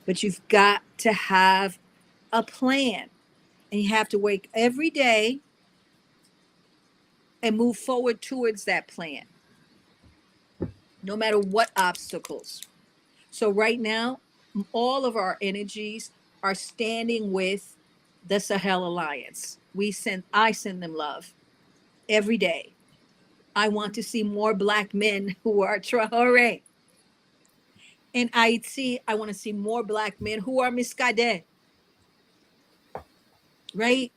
But you've got to have a plan. And you have to wake every day and move forward towards that plan, no matter what obstacles. So right now, all of our energies are standing with the Sahel Alliance. I send them love every day. I want to see more Black men who are Traoré. in Haiti, I want to see more Black men who are misguided, right?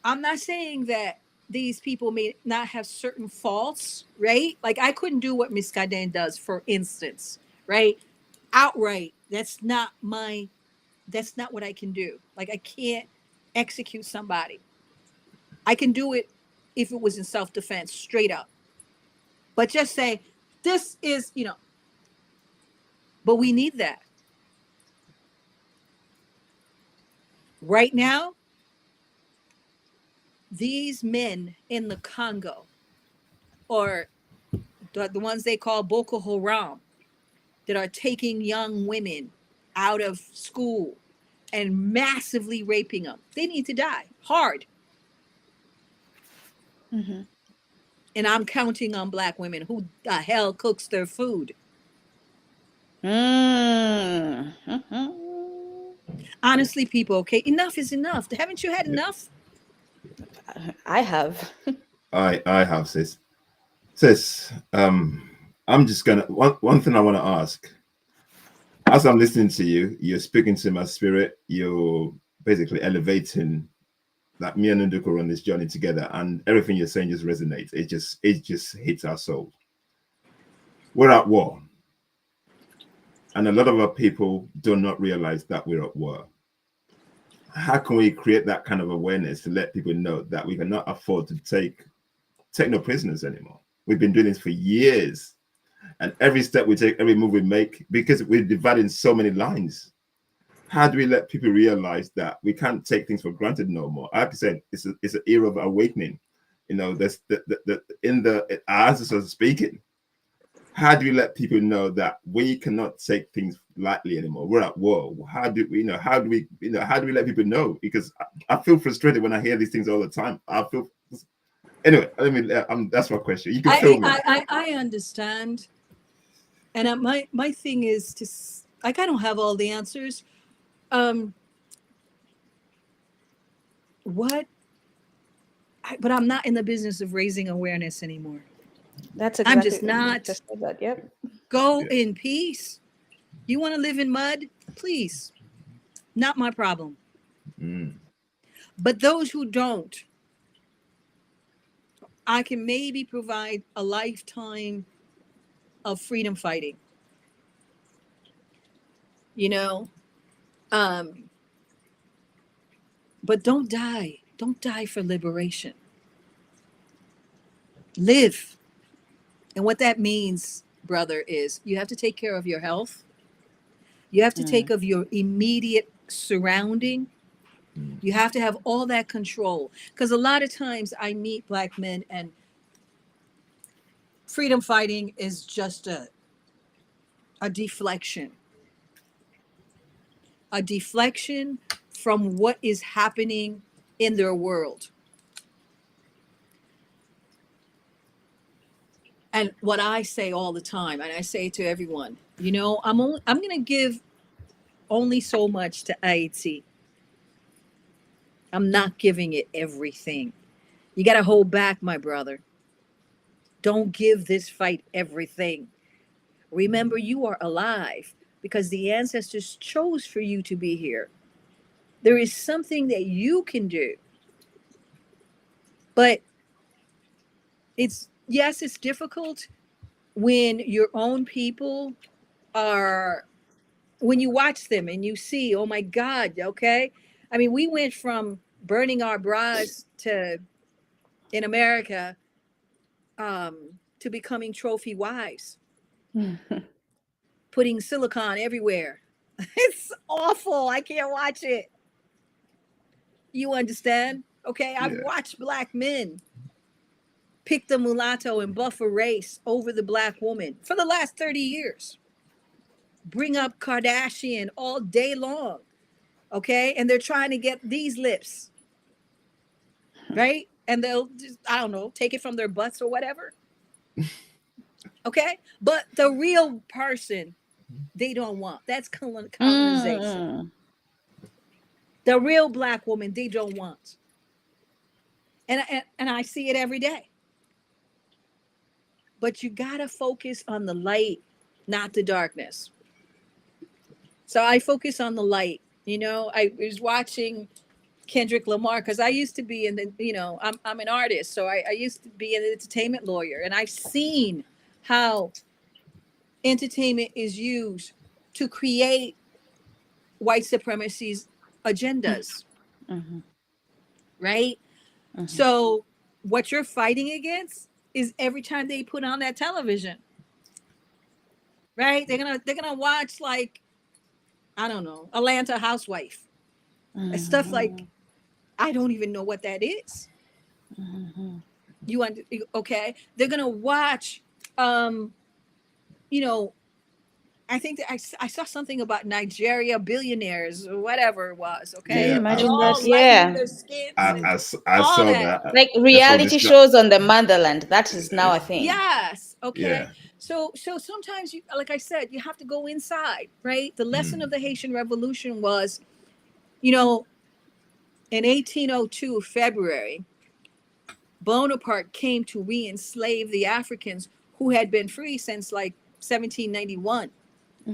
I'm not saying that these people may not have certain faults, right? Like I couldn't do what Miss Kaden does, for instance, right? Outright, that's not what I can do. Like I can't execute somebody. I can do it if it was in self-defense, straight up. But just say, this is, but we need that. Right now, these men in the Congo, or the ones they call Boko Haram, that are taking young women out of school and massively raping them, they need to die hard. Mm-hmm. And I'm counting on Black women. Who the hell cooks their food? Mm-hmm. Honestly, people, okay, enough is enough. Haven't you had enough? I have. I have, sis. Sis, I'm just gonna one thing I want to ask. As I'm listening to you, you're speaking to my spirit. You're basically elevating that me and Nduku are on this journey together, and everything you're saying just resonates. It just hits our soul. We're at war, and a lot of our people do not realize that we're at war. How can we create that kind of awareness to let people know that we cannot afford to take no prisoners anymore? We've been doing this for years, and every step we take, every move we make, because we're dividing so many lines. How do we let people realize that we can't take things for granted no more? I have to say, it's an era of awakening. There's our ancestors are speaking. How do we let people know that we cannot take things lightly anymore? We're at war. How do we let people know? Because I feel frustrated when I hear these things all the time. I feel anyway. That's my question. You can feel me. I understand, and my thing is I don't have all the answers. But I'm not in the business of raising awareness anymore. That's I'm exactly. just not. Just said that. Yep. Go in peace. You want to live in mud? Please. Not my problem. But those who don't, I can maybe provide a lifetime of freedom fighting. But don't die. Don't die for liberation. Live. And what that means, brother, is you have to take care of your health. You have to take of your immediate surrounding. You have to have all that control. Because a lot of times I meet Black men, and freedom fighting is just a deflection. A deflection from what is happening in their world. And what I say all the time, and I say to everyone, I'm going to give only so much to Haiti. I'm not giving it everything. You got to hold back, my brother. Don't give this fight everything. Remember, you are alive because the ancestors chose for you to be here. There is something that you can do. But it's difficult when your own people when you watch them and you see, oh my God, okay? I mean, we went from burning our bras in America to becoming trophy wives, putting silicone everywhere. It's awful. I can't watch it. You understand? Okay, I've watched Black men pick the mulatto and buff a race over the Black woman for the last 30 years. Bring up Kardashian all day long. Okay, and they're trying to get these lips, right? And they'll just, I don't know, take it from their butts or whatever. Okay, but the real person they don't want. That's colonization. The real Black woman they don't want, and I see it every day. But you gotta focus on the light. not the darkness. So I focus on the light. I was watching Kendrick Lamar because I used to be in the, I'm an artist. So I used to be an entertainment lawyer, and I've seen how entertainment is used to create white supremacy's agendas, right? So what you're fighting against is every time they put on that television, right? They're gonna watch, like, I don't know, Atlanta Housewife, and stuff like, I don't even know what that is. You okay? They're gonna watch, you know, I think that I saw something about Nigeria billionaires or whatever it was. Can you Okay, Yeah, they're imagine that? all lightening Yeah. their skins and I all saw that. that. Like I saw this reality guy. shows on the motherland. That is now a thing. Yes. Okay. Yeah. So sometimes you, like I said, you have to go inside, right? The lesson of the Haitian Revolution was, you know, in 1802 February, Bonaparte came to re-enslave the Africans who had been free since like 1791,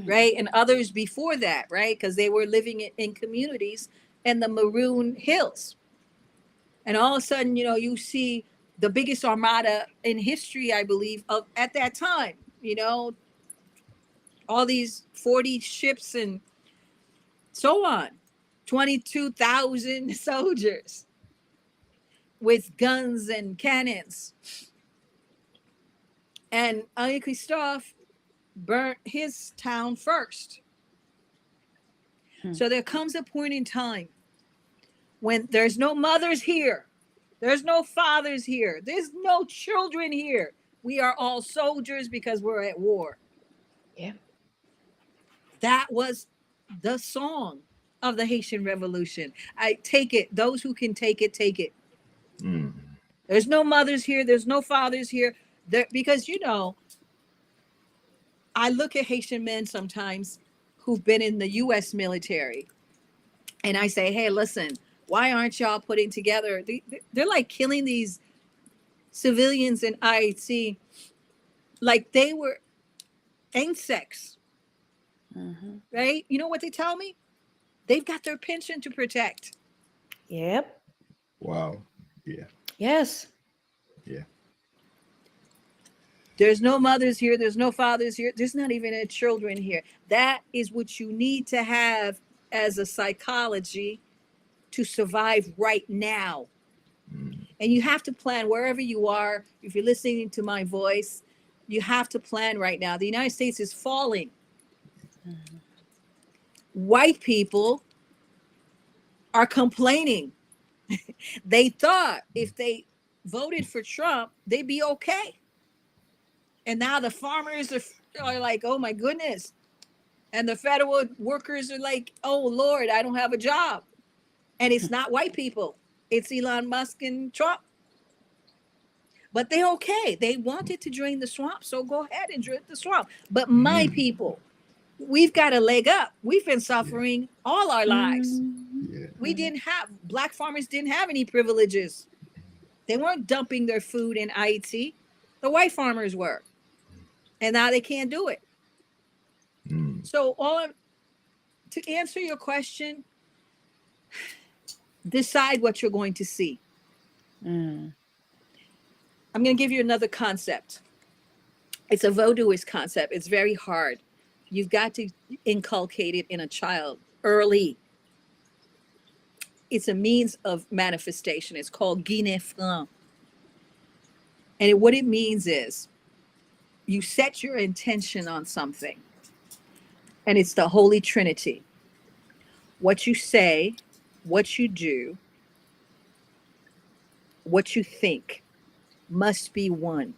right? And others before that, right? Because they were living in communities in the Maroon Hills. And all of a sudden, you see the biggest armada in history, I believe, of at that time, all these 40 ships and so on, 22,000 soldiers with guns and cannons. And Henri Christophe burnt his town first. So there comes a point in time when there's no mothers here, there's no fathers here, there's no children here. We are all soldiers because we're at war. Yeah. That was the song of the Haitian Revolution. I take it. Those who can take it, take it. There's no mothers here. There's no fathers here. Because, I look at Haitian men sometimes who've been in the U.S. military, and I say, hey, listen, why aren't y'all putting together? They're like killing these civilians in IHC like they were insects, right? You know what they tell me? They've got their pension to protect. Yep. Wow. Yeah. Yes. Yeah. There's no mothers here. There's no fathers here. There's not even a children here. That is what you need to have as a psychology to survive right now. And you have to plan wherever you are. If you're listening to my voice, you have to plan right now. The United States is falling. White people are complaining. They thought if they voted for Trump, they'd be okay. And now the farmers are like, oh my goodness. And the federal workers are like, oh Lord, I don't have a job. And it's not white people. It's Elon Musk and Trump. But they're okay. They wanted to drain the swamp, so go ahead and drain the swamp. But my people, we've got a leg up. We've been suffering all our lives. Yeah. Black farmers didn't have any privileges. They weren't dumping their food in Haiti. The white farmers were. And now they can't do it. So to answer your question, decide what you're going to see. I'm going to give you another concept. It's a voodooist concept. It's very hard. You've got to inculcate it in a child early. It's a means of manifestation. It's called guiné franc. And what it means is you set your intention on something. And it's the Holy Trinity. What you say, what you do, what you think must be one.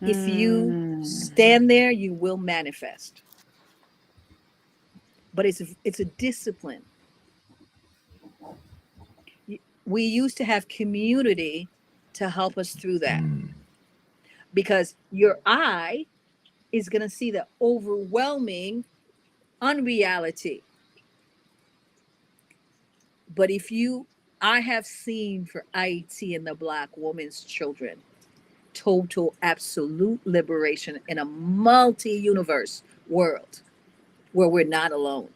If you stand there, you will manifest. But it's a discipline. We used to have community to help us through that. Because your eye is going to see the overwhelming unreality. But I have seen for IT and the Black woman's children total, absolute liberation in a multi-universe world where we're not alone,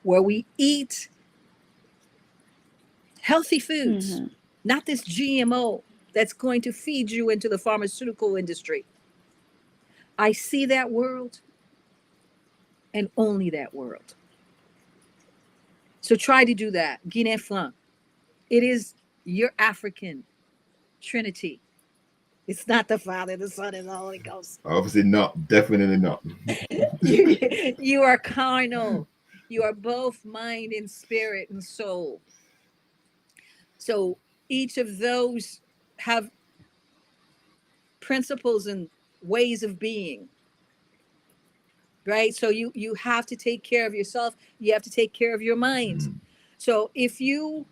where we eat healthy foods, not this GMO that's going to feed you into the pharmaceutical industry. I see that world and only that world. So try to do that. Guinée Franc. It is your African Trinity. It's not the Father, the Son, and the Holy Ghost. Obviously not. Definitely not. You are carnal. You are both mind and spirit and soul. So each of those have principles and ways of being. Right? So you have to take care of yourself. You have to take care of your mind. So if you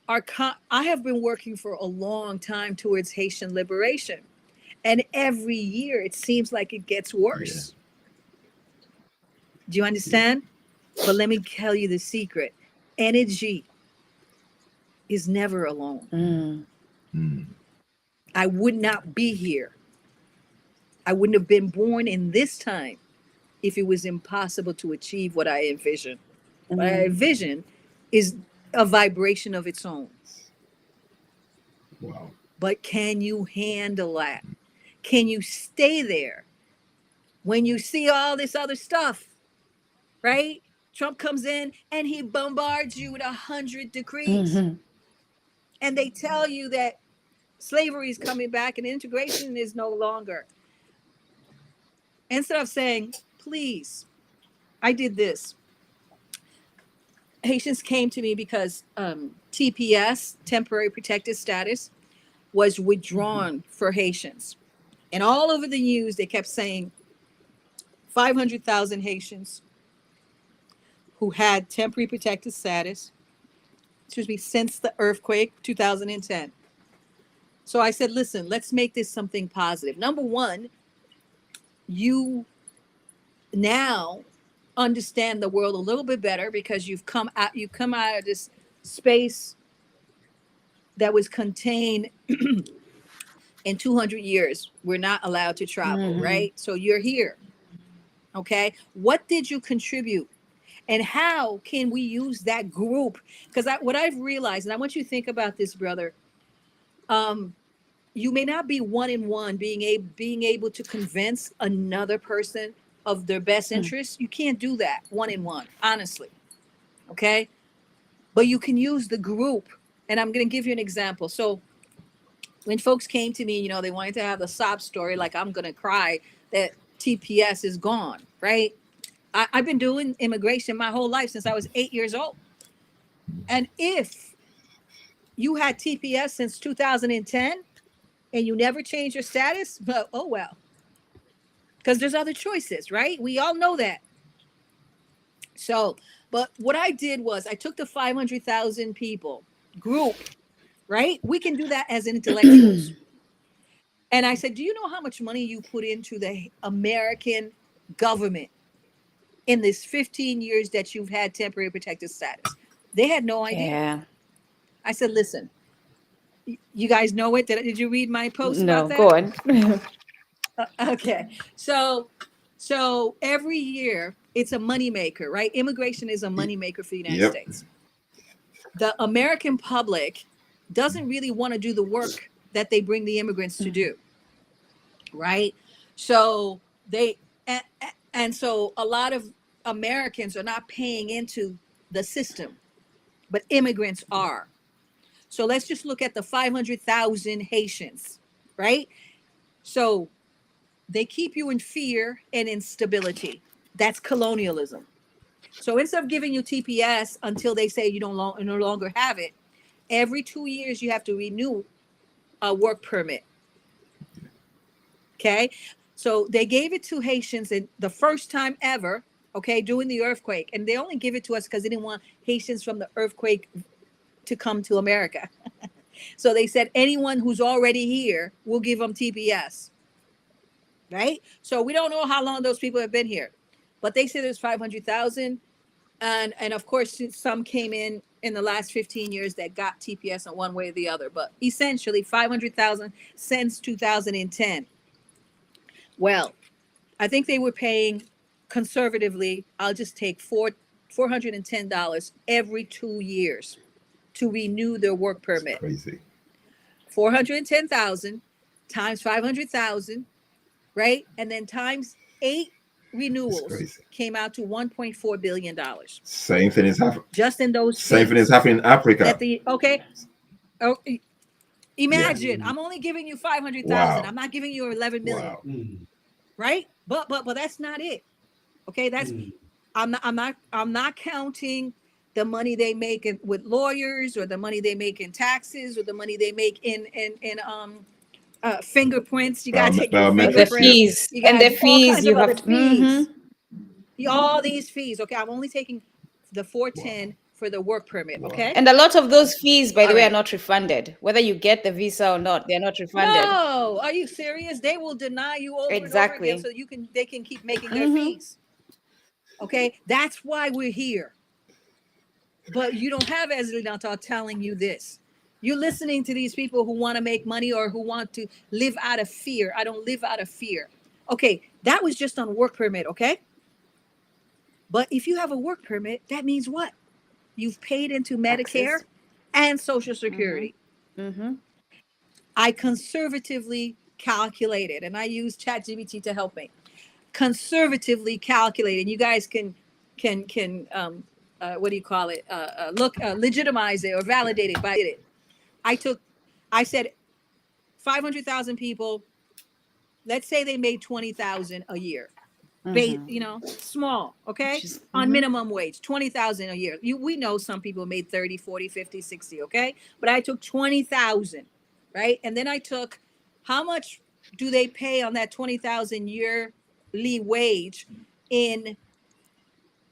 are, I have been working for a long time towards Haitian liberation. And every year it seems like it gets worse. Yeah. Do you understand? Yeah. But let me tell you the secret. Energy is never alone. I would not be here. I wouldn't have been born in this time if it was impossible to achieve what I envision. What I envision is a vibration of its own. Wow. But can you handle that? Can you stay there when you see all this other stuff, right? Trump comes in and he bombards you with 100 decrees. And they tell you that slavery is coming back and integration is no longer. Instead of saying, please, I did this. Haitians came to me because TPS, temporary protected status, was withdrawn for Haitians. And all over the news, they kept saying 500,000 Haitians who had temporary protected status, since the earthquake, 2010. So I said, listen, let's make this something positive. Number one, you now understand the world a little bit better because you've come out of this space that was contained in 200 years. We're not allowed to travel, right? So you're here. Okay. What did you contribute? And how can we use that group? Because what I've realized, and I want you to think about this, brother. You may not be one-in-one being able to convince another person of their best interests. You can't do that one-in-one, honestly. Okay. But you can use the group. And I'm going to give you an example. So when folks came to me, they wanted to have the sob story, like I'm going to cry that TPS is gone, right? I've been doing immigration my whole life since I was 8 years old. And if you had TPS since 2010 and you never changed your status, but oh well. Because there's other choices, right? We all know that. So, but what I did was I took the 500,000 people group, right? We can do that as intellectuals. And I said, do you know how much money you put into the American government in this 15 years that you've had temporary protected status? They had no idea. Yeah. I said, listen, you guys know it? Did you read my post about that? No, go on. Okay. So every year it's a moneymaker, right? Immigration is a moneymaker for the United States. The American public doesn't really want to do the work that they bring the immigrants to do, right? So so a lot of Americans are not paying into the system, but immigrants are. So let's just look at the 500,000 Haitians, right? So they keep you in fear and instability. That's colonialism. So instead of giving you TPS until they say you no longer have it, every 2 years you have to renew a work permit. Okay. So they gave it to Haitians in the first time ever, okay, during the earthquake. And they only give it to us because they didn't want Haitians from the earthquake to come to America. So they said anyone who's already here, we'll give them TPS. Right? So we don't know how long those people have been here. But they say there's 500,000. And of course, some came in in the last 15 years that got TPS in one way or the other, but essentially 500,000 since 2010. Well, I think they were paying conservatively, I'll just take $410 every 2 years to renew their work permit. Crazy. 410,000 times 500,000, right? And then times 8 renewals came out to $1.4 billion. Same thing is happening. Just in those same thing is happening in Africa. Oh, imagine I'm only giving you 500,000. Wow. I'm not giving you 11 million. Wow. Right? But that's not it. Okay, that's I'm not counting the money they make with lawyers, or the money they make in taxes, or the money they make in fingerprints. You gotta take your fingerprints. The fees. And the fees you have to fees. All these fees. Okay, I'm only taking the 410 for the work permit. Okay. And a lot of those fees, by the way, are not refunded. Whether you get the visa or not, they're not refunded. No, are you serious? They will deny you over and over again so they can keep making their fees. Okay, that's why we're here. But you don't have Èzili Dantò telling you this. You're listening to these people who want to make money or who want to live out of fear. I don't live out of fear. Okay, that was just on work permit, okay? But if you have a work permit, that means what? You've paid into Medicare and Social Security. I conservatively calculated, and I use ChatGPT to help me. Conservatively calculated. You guys can what do you call it? Legitimize it or validate it by it. I said 500,000 people. Let's say they made 20,000 a year. Small, okay? On minimum wage, 20,000 a year. We know some people made 30, 40, 50, 60, okay? But I took 20,000, right? And then I took how much do they pay on that 20,000 yearly wage in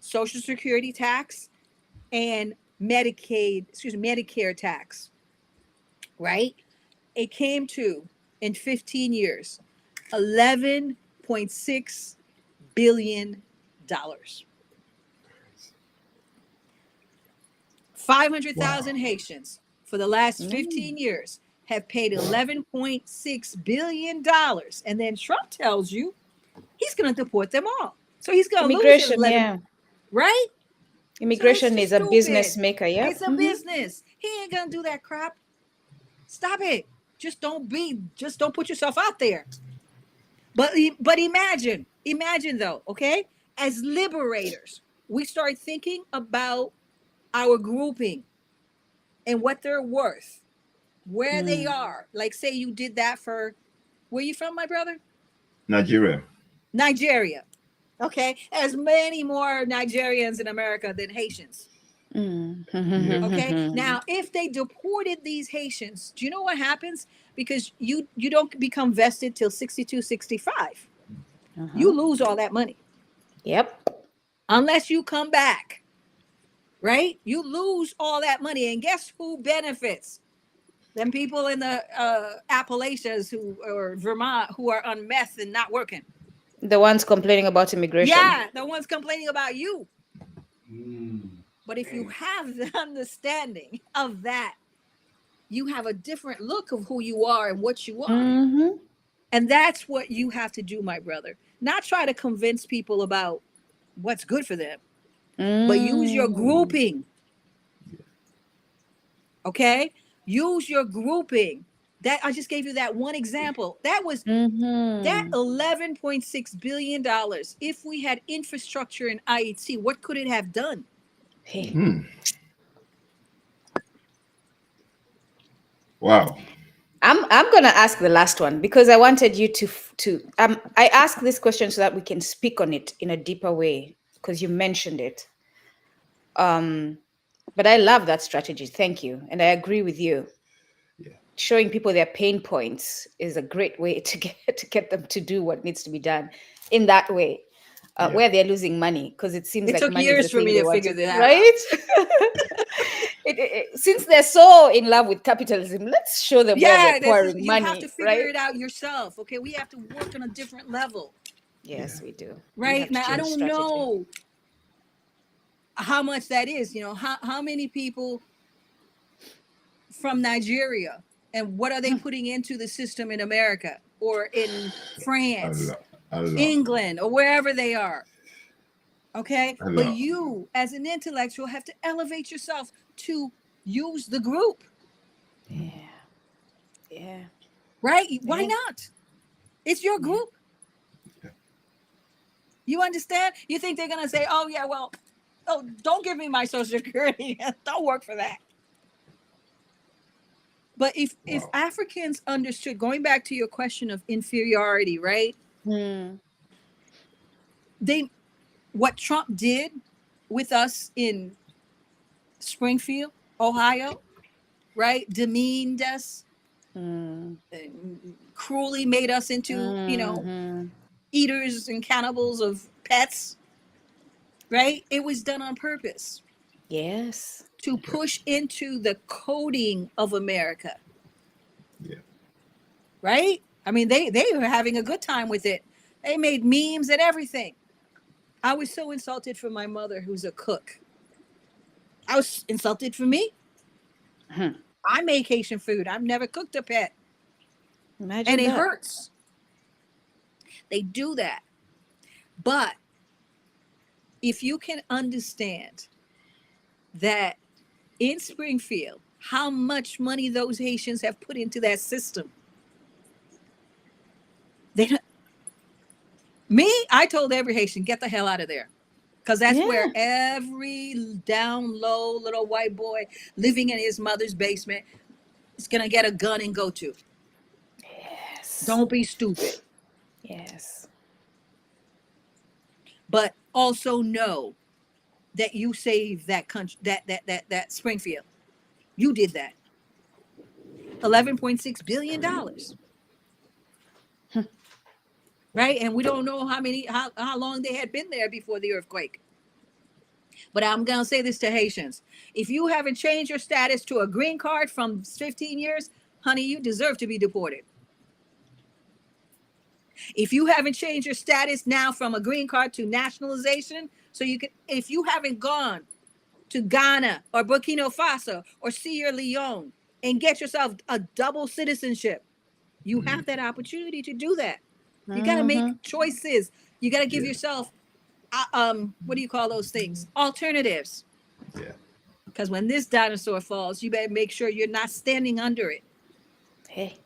Social Security tax and Medicare tax, right? It came to, in 15 years, $11.6 billion. 500,000 Haitians for the last 15 years have paid $11.6 billion. And then Trump tells you he's going to deport them all. So he's going to lose 11, right? Immigration is a business maker, yeah. It's a business. He ain't going to do that crap. Stop it. Just don't put yourself out there. But imagine though, okay? As liberators, we start thinking about our grouping and what they're worth, where they are. Like, say you did that for, where you from, my brother? Nigeria. Okay. There's many more Nigerians in America than Haitians. Okay. Now, if they deported these Haitians, do you know what happens? Because you don't become vested till 62, 65. You lose all that money. Yep. Unless you come back, right? You lose all that money. And guess who benefits? Them people in the Appalachians or Vermont who are on meth and not working. The ones complaining about immigration. Yeah, the ones complaining about you. But if you have the understanding of that, you have a different look of who you are and what you are. And that's what you have to do, my brother. Not try to convince people about what's good for them, but use your grouping. Okay? Use your grouping. That I just gave you that one example. That was that $11.6 billion. If we had infrastructure in IET, what could it have done? Wow. I'm gonna ask the last one because I wanted you to I asked this question so that we can speak on it in a deeper way because you mentioned it. But I love that strategy. Thank you, and I agree with you. Yeah. Showing people their pain points is a great way to get them to do what needs to be done in that way, where they're losing money because it seems like took money years is the for thing me they to want figure that out. Right? Since they're so in love with capitalism, let's show them where they're pouring money. You have to figure it out yourself. Okay, we have to work on a different level. Yes, we do. Right now, I don't know. how much that is. How many people from Nigeria, and what are they putting into the system in America or in France, a lot. England, or wherever they are? Okay, A but lot. you as an intellectual have to elevate yourself to use the group. Yeah. Right? Why Yeah. not? It's your group. Yeah. You understand? You think they're gonna say, "Oh yeah, well, oh, don't give me my Social Security. Don't work for that." But if Africans understood, going back to your question of inferiority, right? What Trump did with us in Springfield, Ohio, right? Demeaned us, cruelly made us into, eaters and cannibals of pets, right? It was done on purpose. Yes. To push into the coding of America. Yeah. Right? I mean, they were having a good time with it. They made memes and everything. I was so insulted for my mother, who's a cook. I was insulted for me. I make Haitian food. I've never cooked a pet. Imagine and it that. hurts. They do that. But if you can understand that in Springfield, how much money those Haitians have put into that system. I told every Haitian, get the hell out of there. Because that's where every down low little white boy living in his mother's basement is going to get a gun and go to. Yes. Don't be stupid. Yes. But also know that you saved that country, that Springfield. You did that. $11.6 billion. Right? And we don't know how long they had been there before the earthquake. But I'm going to say this to Haitians. If you haven't changed your status to a green card from 15 years, honey, you deserve to be deported. If you haven't changed your status now from a green card to nationalization, if you haven't gone to Ghana or Burkina Faso or Sierra Leone and get yourself a double citizenship, you have that opportunity to do that. You got to make choices. You got to give yourself, what do you call those things? Alternatives. Yeah. Because when this dinosaur falls, you better make sure you're not standing under it. Hey.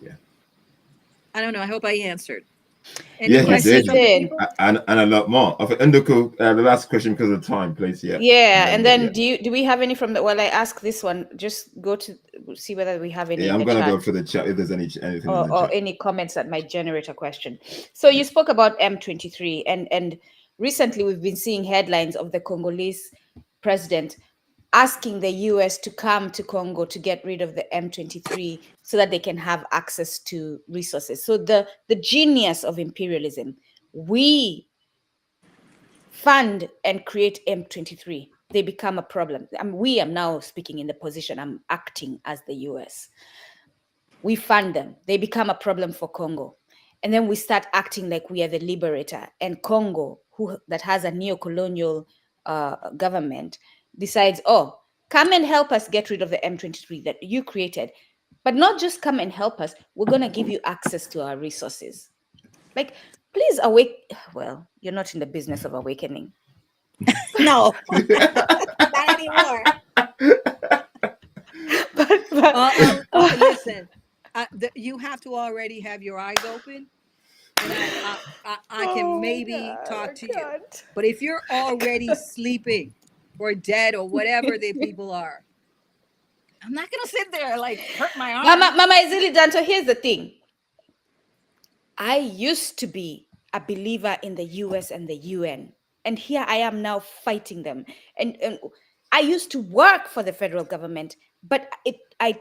Yeah. I don't know. I hope I answered. Any questions from the people? And a lot more. I think Ndoko, the last question because of time, please. Yeah. Yeah, and then do we have any from the? Well, I ask this one. Just go to see whether we have any. Yeah, I'm gonna go for the chat if there's anything or any comments that might generate a question. So you spoke about M23, and recently we've been seeing headlines of the Congolese president asking the US to come to Congo to get rid of the M23 so that they can have access to resources. So the genius of imperialism, we fund and create M23. They become a problem. We are now speaking in the position, I'm acting as the US. We fund them. They become a problem for Congo. And then we start acting like we are the liberator. And Congo, that has a neocolonial government, decides, oh, come and help us get rid of the M23 that you created. But not just come and help us. We're going to give you access to our resources. Like, please awake. Well, you're not in the business of awakening. No, not anymore. Listen, you have to already have your eyes open, and I can maybe talk to you. But if you're already sleeping or dead or whatever the people are, I'm not gonna sit there like hurt my arm. Mama Èzili Dantò, here's the thing. I used to be a believer in the US and the UN, and here I am now fighting them. And I used to work for the federal government, but I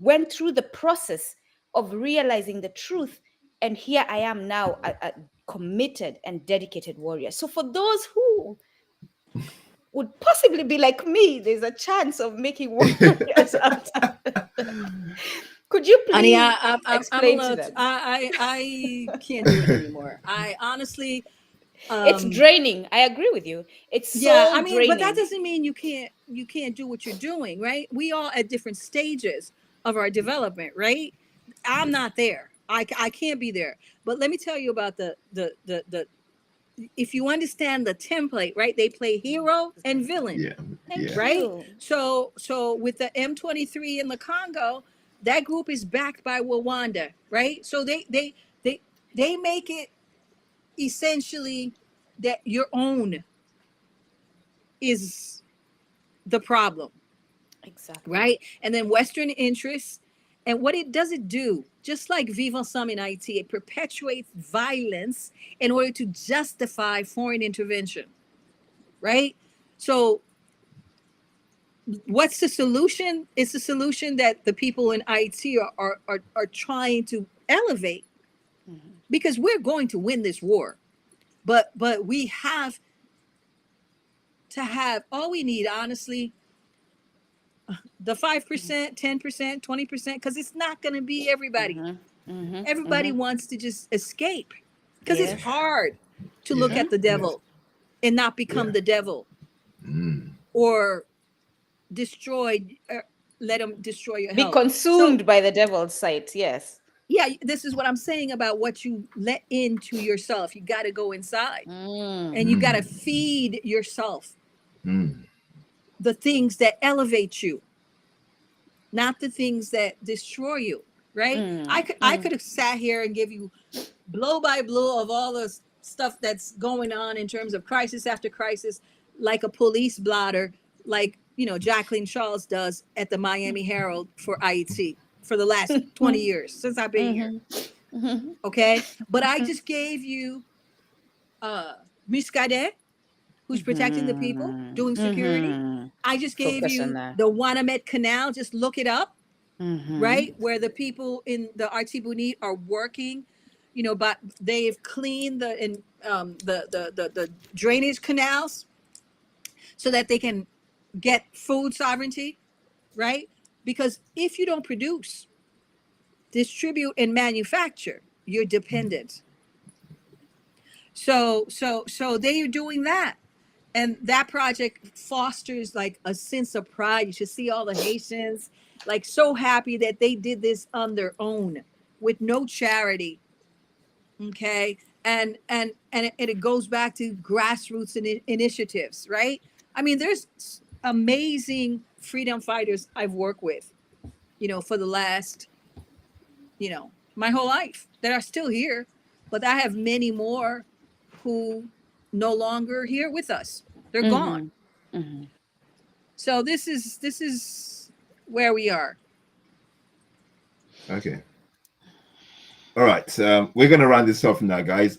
went through the process of realizing the truth, and here I am now a committed and dedicated warrior. So for those who would possibly be like me, there's a chance of making warriors out of Could you please explain to them? I can't do it anymore. I honestly, It's draining. I agree with you. It's Yeah, so I mean, but that draining. doesn't mean you can't do what you're doing, right? We all at different stages of our development, right? I'm not there. I can't be there. But let me tell you about the if you understand the template, right? They play hero and villain, Yeah. Thank Yeah. right? you. So with the M23 in the Congo, that group is backed by Rwanda, right? So they make it essentially that your own is the problem, Exactly. right? And then Western interests. And what it do, just like Vive Ensemble in IT, it perpetuates violence in order to justify foreign intervention, right? So what's the solution? It's the solution that the people in IT are trying to elevate, because we're going to win this war. But we have to have, all we need, honestly, the 5%, 10%, 20%, because it's not going to be everybody. Everybody wants to just escape, because it's Yes. hard to look Yeah. at the devil and not become Yeah. the devil, or destroy, let him destroy your Be health. So consumed by the devil's sight. Yes. yeah, this is what I'm saying about what you let into yourself. You got to go inside and you got to feed yourself the things that elevate you, not the things that destroy you, right? I could have sat here and give you blow by blow of all the stuff that's going on in terms of crisis after crisis, like a police blotter, like, Jacqueline Charles does at the Miami Herald for IET for the last 20 years since I've been here. Okay. But I just gave you Muscadet, who's protecting the people, doing security. I just gave Focus on you that. the Wanamet Canal. Just look it up, right? Where the people in the Artibonite are working, but they've cleaned the drainage canals so that they can get food sovereignty, right? Because if you don't produce, distribute, and manufacture, you're dependent. So they're doing that. And that project fosters like a sense of pride. You should see all the Haitians like so happy that they did this on their own with no charity. Okay. And it goes back to grassroots initiatives, right? I mean, there's amazing freedom fighters I've worked with, for the last, my whole life, that are still here, but I have many more who no longer here with us. They're gone. So this is where we are. Okay. All right. We're gonna round this off now, guys.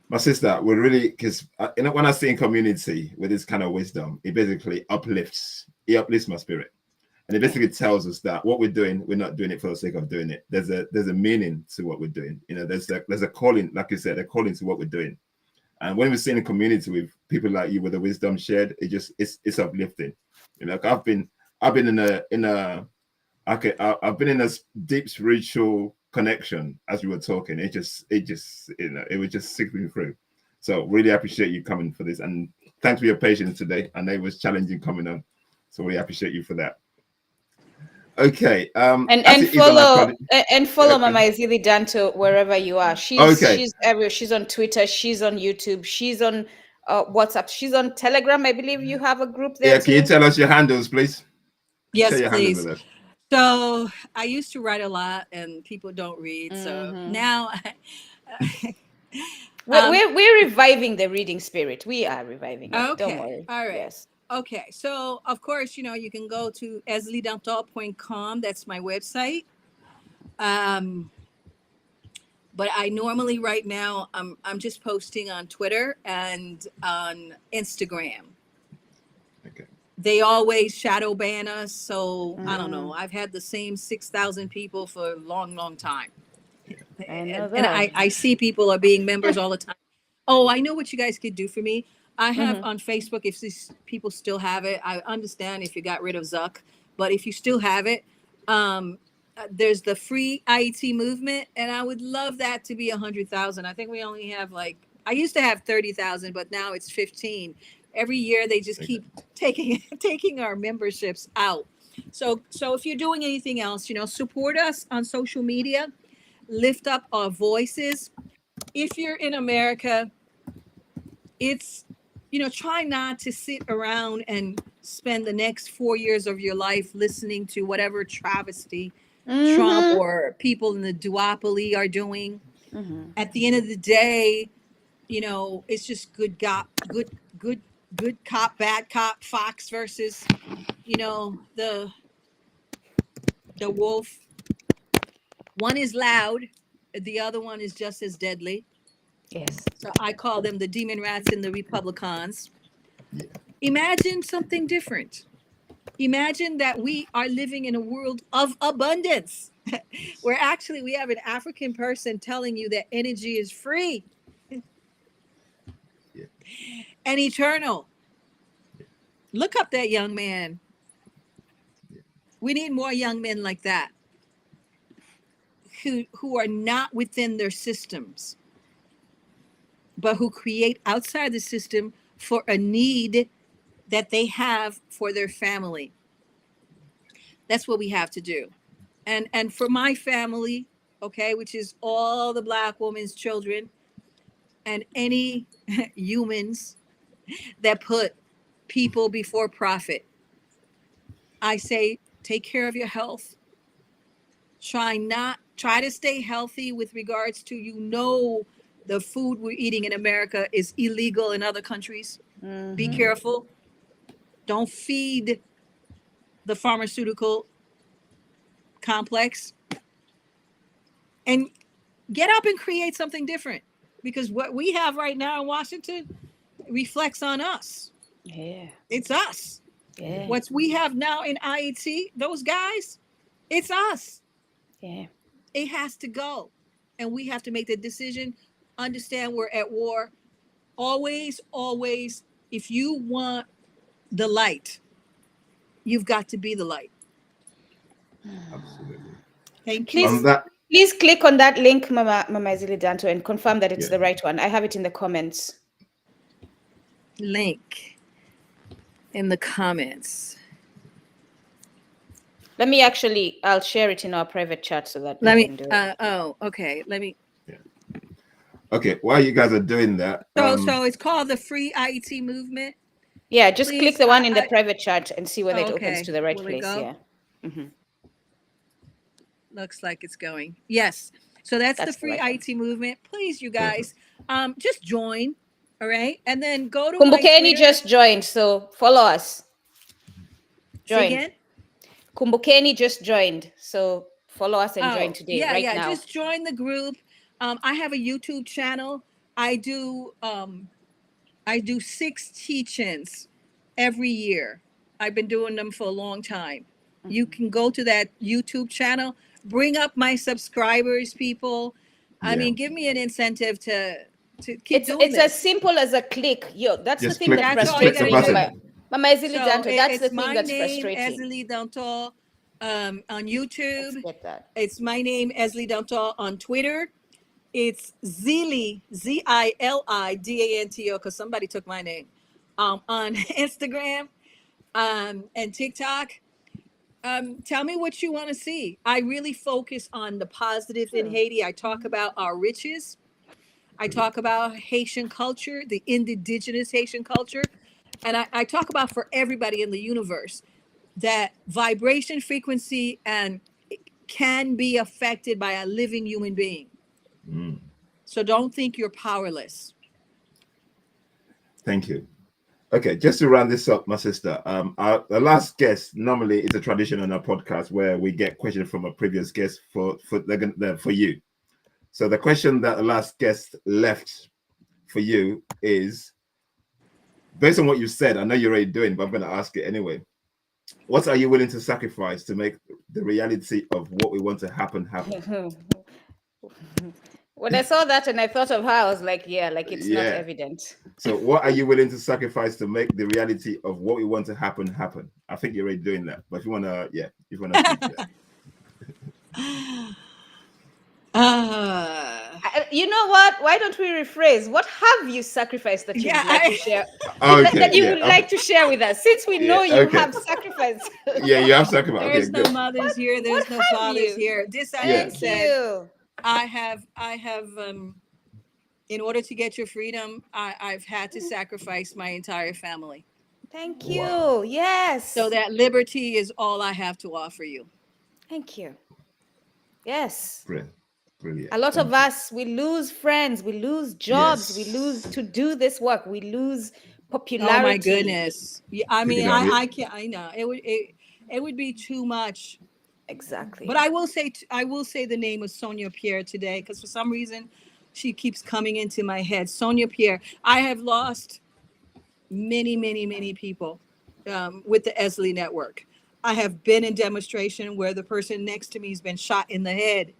My sister, we're really, because when I say in community with this kind of wisdom, it basically uplifts. It uplifts my spirit, and it basically tells us that what we're doing, we're not doing it for the sake of doing it. There's a meaning to what we're doing. There's a calling, like you said, a calling to what we're doing. And when we're seeing a community with people like you with the wisdom shared, it's uplifting. I've been in a deep spiritual connection as we were talking. It was just sifting through. So really appreciate you coming for this, and thanks for your patience today. I know it was challenging coming on, so really appreciate you for that. Okay. And follow Mama Èzili Dantò wherever you are. She's everywhere. She's on Twitter. She's on YouTube. She's on WhatsApp. She's on Telegram. I believe you have a group there. Yeah. Can you tell us your handles, please? Yes, please. So I used to write a lot, and people don't read. So now, we're reviving the reading spirit. We are reviving it. Okay. Don't worry. All right. Yes. Okay. So of course, you can go to EziliDantò.com. That's my website. But I normally right now I'm just posting on Twitter and on Instagram. Okay. They always shadow ban us, so I don't know. I've had the same 6,000 people for a long, long time. I know that. And I see people are being members all the time. Oh, I know what you guys could do for me. I have on Facebook, if these people still have it, I understand if you got rid of Zuck, but if you still have it, there's the free IET movement, and I would love that to be 100,000. I think we only have like I used to have 30,000, but now it's 15. Every year they just keep taking our memberships out. So if you're doing anything else, support us on social media, lift up our voices. If you're in America, it's, try not to sit around and spend the next 4 years of your life listening to whatever travesty Trump or people in the duopoly are doing. At the end of the day, it's just good cop, bad cop, Fox versus, the wolf. One is loud, the other one is just as deadly. Yes. So I call them the demon rats and the Republicans. Imagine something different. Imagine that we are living in a world of abundance, where actually we have an African person telling you that energy is free and eternal. Look up that young man. We need more young men like that, who are not within their systems, but who create outside the system for a need that they have for their family. That's what we have to do. And for my family, okay, which is all the Black women's children and any humans that put people before profit, I say, take care of your health. Try to stay healthy with regards to, the food we're eating in America is illegal in other countries. Be careful. Don't feed the pharmaceutical complex. And get up and create something different, because what we have right now in Washington reflects on us. Yeah. It's us. Yeah. What we have now in IET, those guys, it's us. Yeah. It has to go. And we have to make the decision, understand we're at war. Always, always, if you want the light, you've got to be the light. Absolutely. Thank you. Please click on that link, Mama Èzili Dantò, and confirm that it's the right one. I have it in the comments. Link in the comments. Let me I'll share it in our private chat so that Let me, can do it. Okay. Let me. Okay, while you guys are doing that. So it's called the Free IET Movement. Yeah, just Please, click the one in the private chat and see whether it okay. opens to the right Will place. Yeah. Looks like it's going. Yes. So that's the Free IET Movement. Please, you guys, just join. All right. And then go to Kumbukeni just joined, so follow us. Join. Say again? Kumbukeni just joined, so follow us and join today, now. Just join the group. I have a YouTube channel. I do 6 teach-ins every year. I've been doing them for a long time. You can go to that YouTube channel, bring up my subscribers, people. I mean, give me an incentive to keep doing this. It's as simple as a click. That's just the thing that frustrates me. Mama Èzili Dantò, that's the thing that's frustrating. Èzili Dantò on YouTube. It's my name, Èzili Dantò, on Twitter. It's Zili, Zili because somebody took my name, on Instagram and TikTok. Tell me what you want to see. I really focus on the positive in Haiti. I talk about our riches. I talk about Haitian culture, the indigenous Haitian culture. And I talk about for everybody in the universe that vibration, frequency, and can be affected by a living human being. So don't think you're powerless. Thank you. Okay, just to round this up, my sister, the last guest normally is a tradition on our podcast where we get questions from a previous guest for you. So the question that the last guest left for you is, based on what you said, I know you're already doing, but I'm going to ask it anyway. What are you willing to sacrifice to make the reality of what we want to happen? When I saw that and I thought of her, I was like, it's not evident. So what are you willing to sacrifice to make the reality of what we want to happen? I think you're already doing that. But if you want to, You know what? Why don't we rephrase? What have you sacrificed that you would like to share? Okay, That you yeah, would like to share with us, since we know you okay. have sacrificed. Yeah, you have sacrifice. Okay, There's no good. mothers here. What There's no have fathers you? here. Desalin Yeah. Thank said, you. I have in order to get your freedom, I've had to sacrifice my entire family. Thank Wow. you. Yes. So that liberty is all I have to offer you. Thank you. Yes. Brilliant. Brilliant. A lot Thank of you. us, we lose friends, we lose jobs, we lose Yes. to do this work, we lose Oh my popularity. goodness. Yeah, I Pick it mean, up. I can't. I know it would be too much. Exactly. But I will say the name of Sonia Pierre today because for some reason she keeps coming into my head. Sonia Pierre. I have lost many people with the Èzili network. I have been in demonstration where the person next to me has been shot in the head.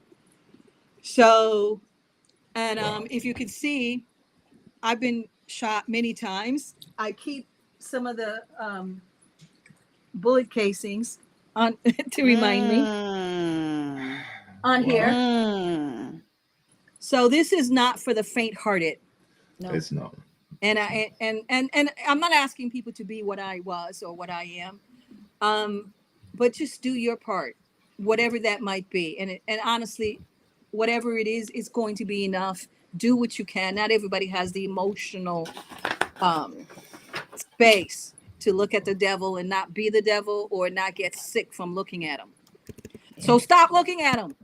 So, and Wow. if you can see, I've been shot many times. I keep some of the bullet casings on to remind me on Wow. here. Mm. So this is not for the faint-hearted. No. It's not. And I'm not asking people to be what I was or what I am, but just do your part, whatever that might be. And honestly, whatever it is going to be enough. Do what you can. Not everybody has the emotional space to look at the devil and not be the devil or not get sick from looking at him. So stop looking at him.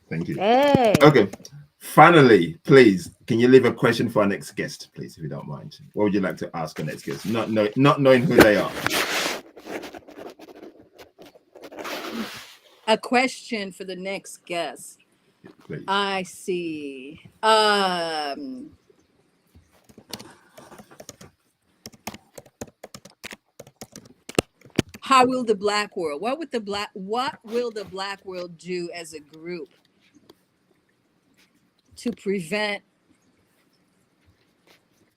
Thank you. Hey. Okay. Finally, please, can you leave a question for our next guest, please, if you don't mind? What would you like to ask our next guest? Not knowing who they are. A question for the next guest. Please. I see. How will the black world? What will the black world do as a group to prevent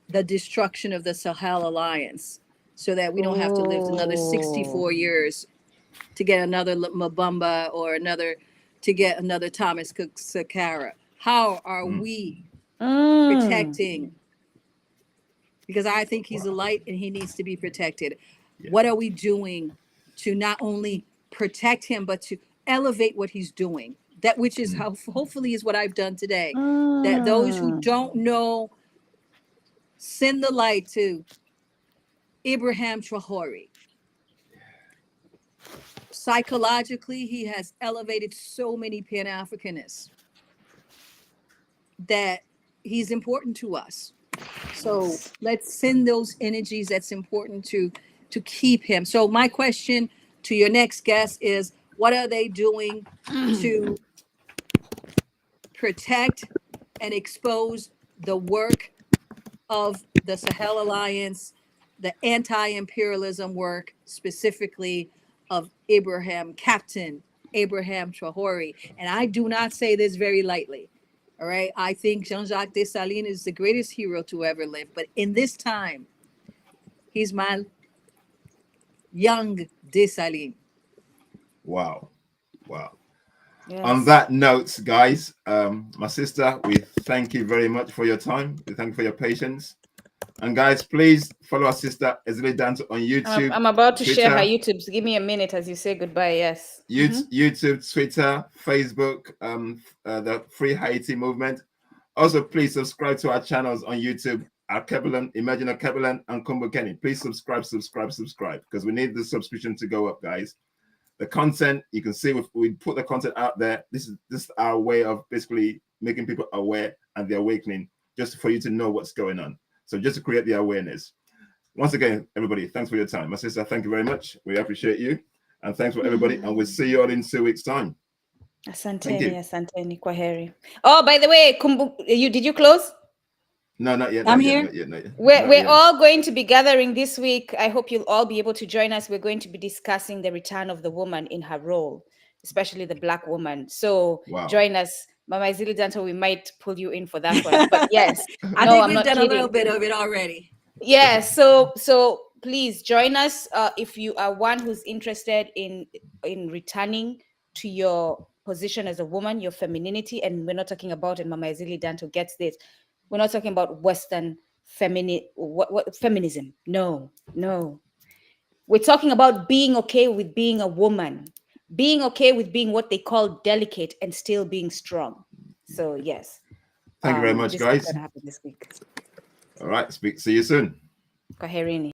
the destruction of the Sahel-Alliance so that we don't have to live another 64 years to get another Mabamba or to get another Thomas Cook Sankara? How are we protecting? Because I think he's a light and he needs to be protected. Yeah. What are we doing to not only protect him, but to elevate what he's doing? That which is how hopefully is what I've done today. That those who don't know, send the light to Ibrahim Traoré. Psychologically, he has elevated so many Pan-Africanists that he's important to us. So let's send those energies that's important to keep him. So my question to your next guest is, what are they doing to protect and expose the work of the Sahel Alliance, the anti-imperialism work, specifically of Captain Ibrahim Traoré? And I do not say this very lightly. All right. I think Jean-Jacques Desalin is the greatest hero to ever live. But in this time, he's my young Desalin. Wow. Wow. Yes. On that note, guys, my sister, we thank you very much for your time. We thank you for your patience. And guys, please follow our sister Èzili Dantò on YouTube. I'm about to Twitter, share her YouTube. So give me a minute as you say goodbye. Yes. YouTube, Twitter, Facebook, the Free Haiti Movement. Also, please subscribe to our channels on YouTube, Alkebulan, Imagine Alkebulan, and Kumbu Kenny. Please subscribe, because we need the subscription to go up, guys. The content, you can see, we put the content out there. This is our way of basically making people aware and the awakening, just for you to know what's going on. So just to create the awareness. Once again, everybody, thanks for your time. My sister, thank you very much. We appreciate you. And thanks for everybody. And we'll see you all in 2 weeks' time. Asanteni, kwaheri. Oh, by the way, did you close? No, not yet. I'm not here. Yet, not yet, not yet. We're all going to be gathering this week. I hope you'll all be able to join us. We're going to be discussing the return of the woman in her role, especially the black woman. So join us. Mama Èzili Dantò, we might pull you in for that one. But yes, I think we've done a little bit of it already. Yeah, so please join us if you are one who's interested in returning to your position as a woman, your femininity, and we're not talking about, and Mama Èzili Dantò gets this, we're not talking about Western feminism. No. We're talking about being okay with being a woman, being okay with being what they call delicate and still being strong. So yes. Thank you very much, this guys. is gonna happen this week. All right, see you soon. Kwaherini.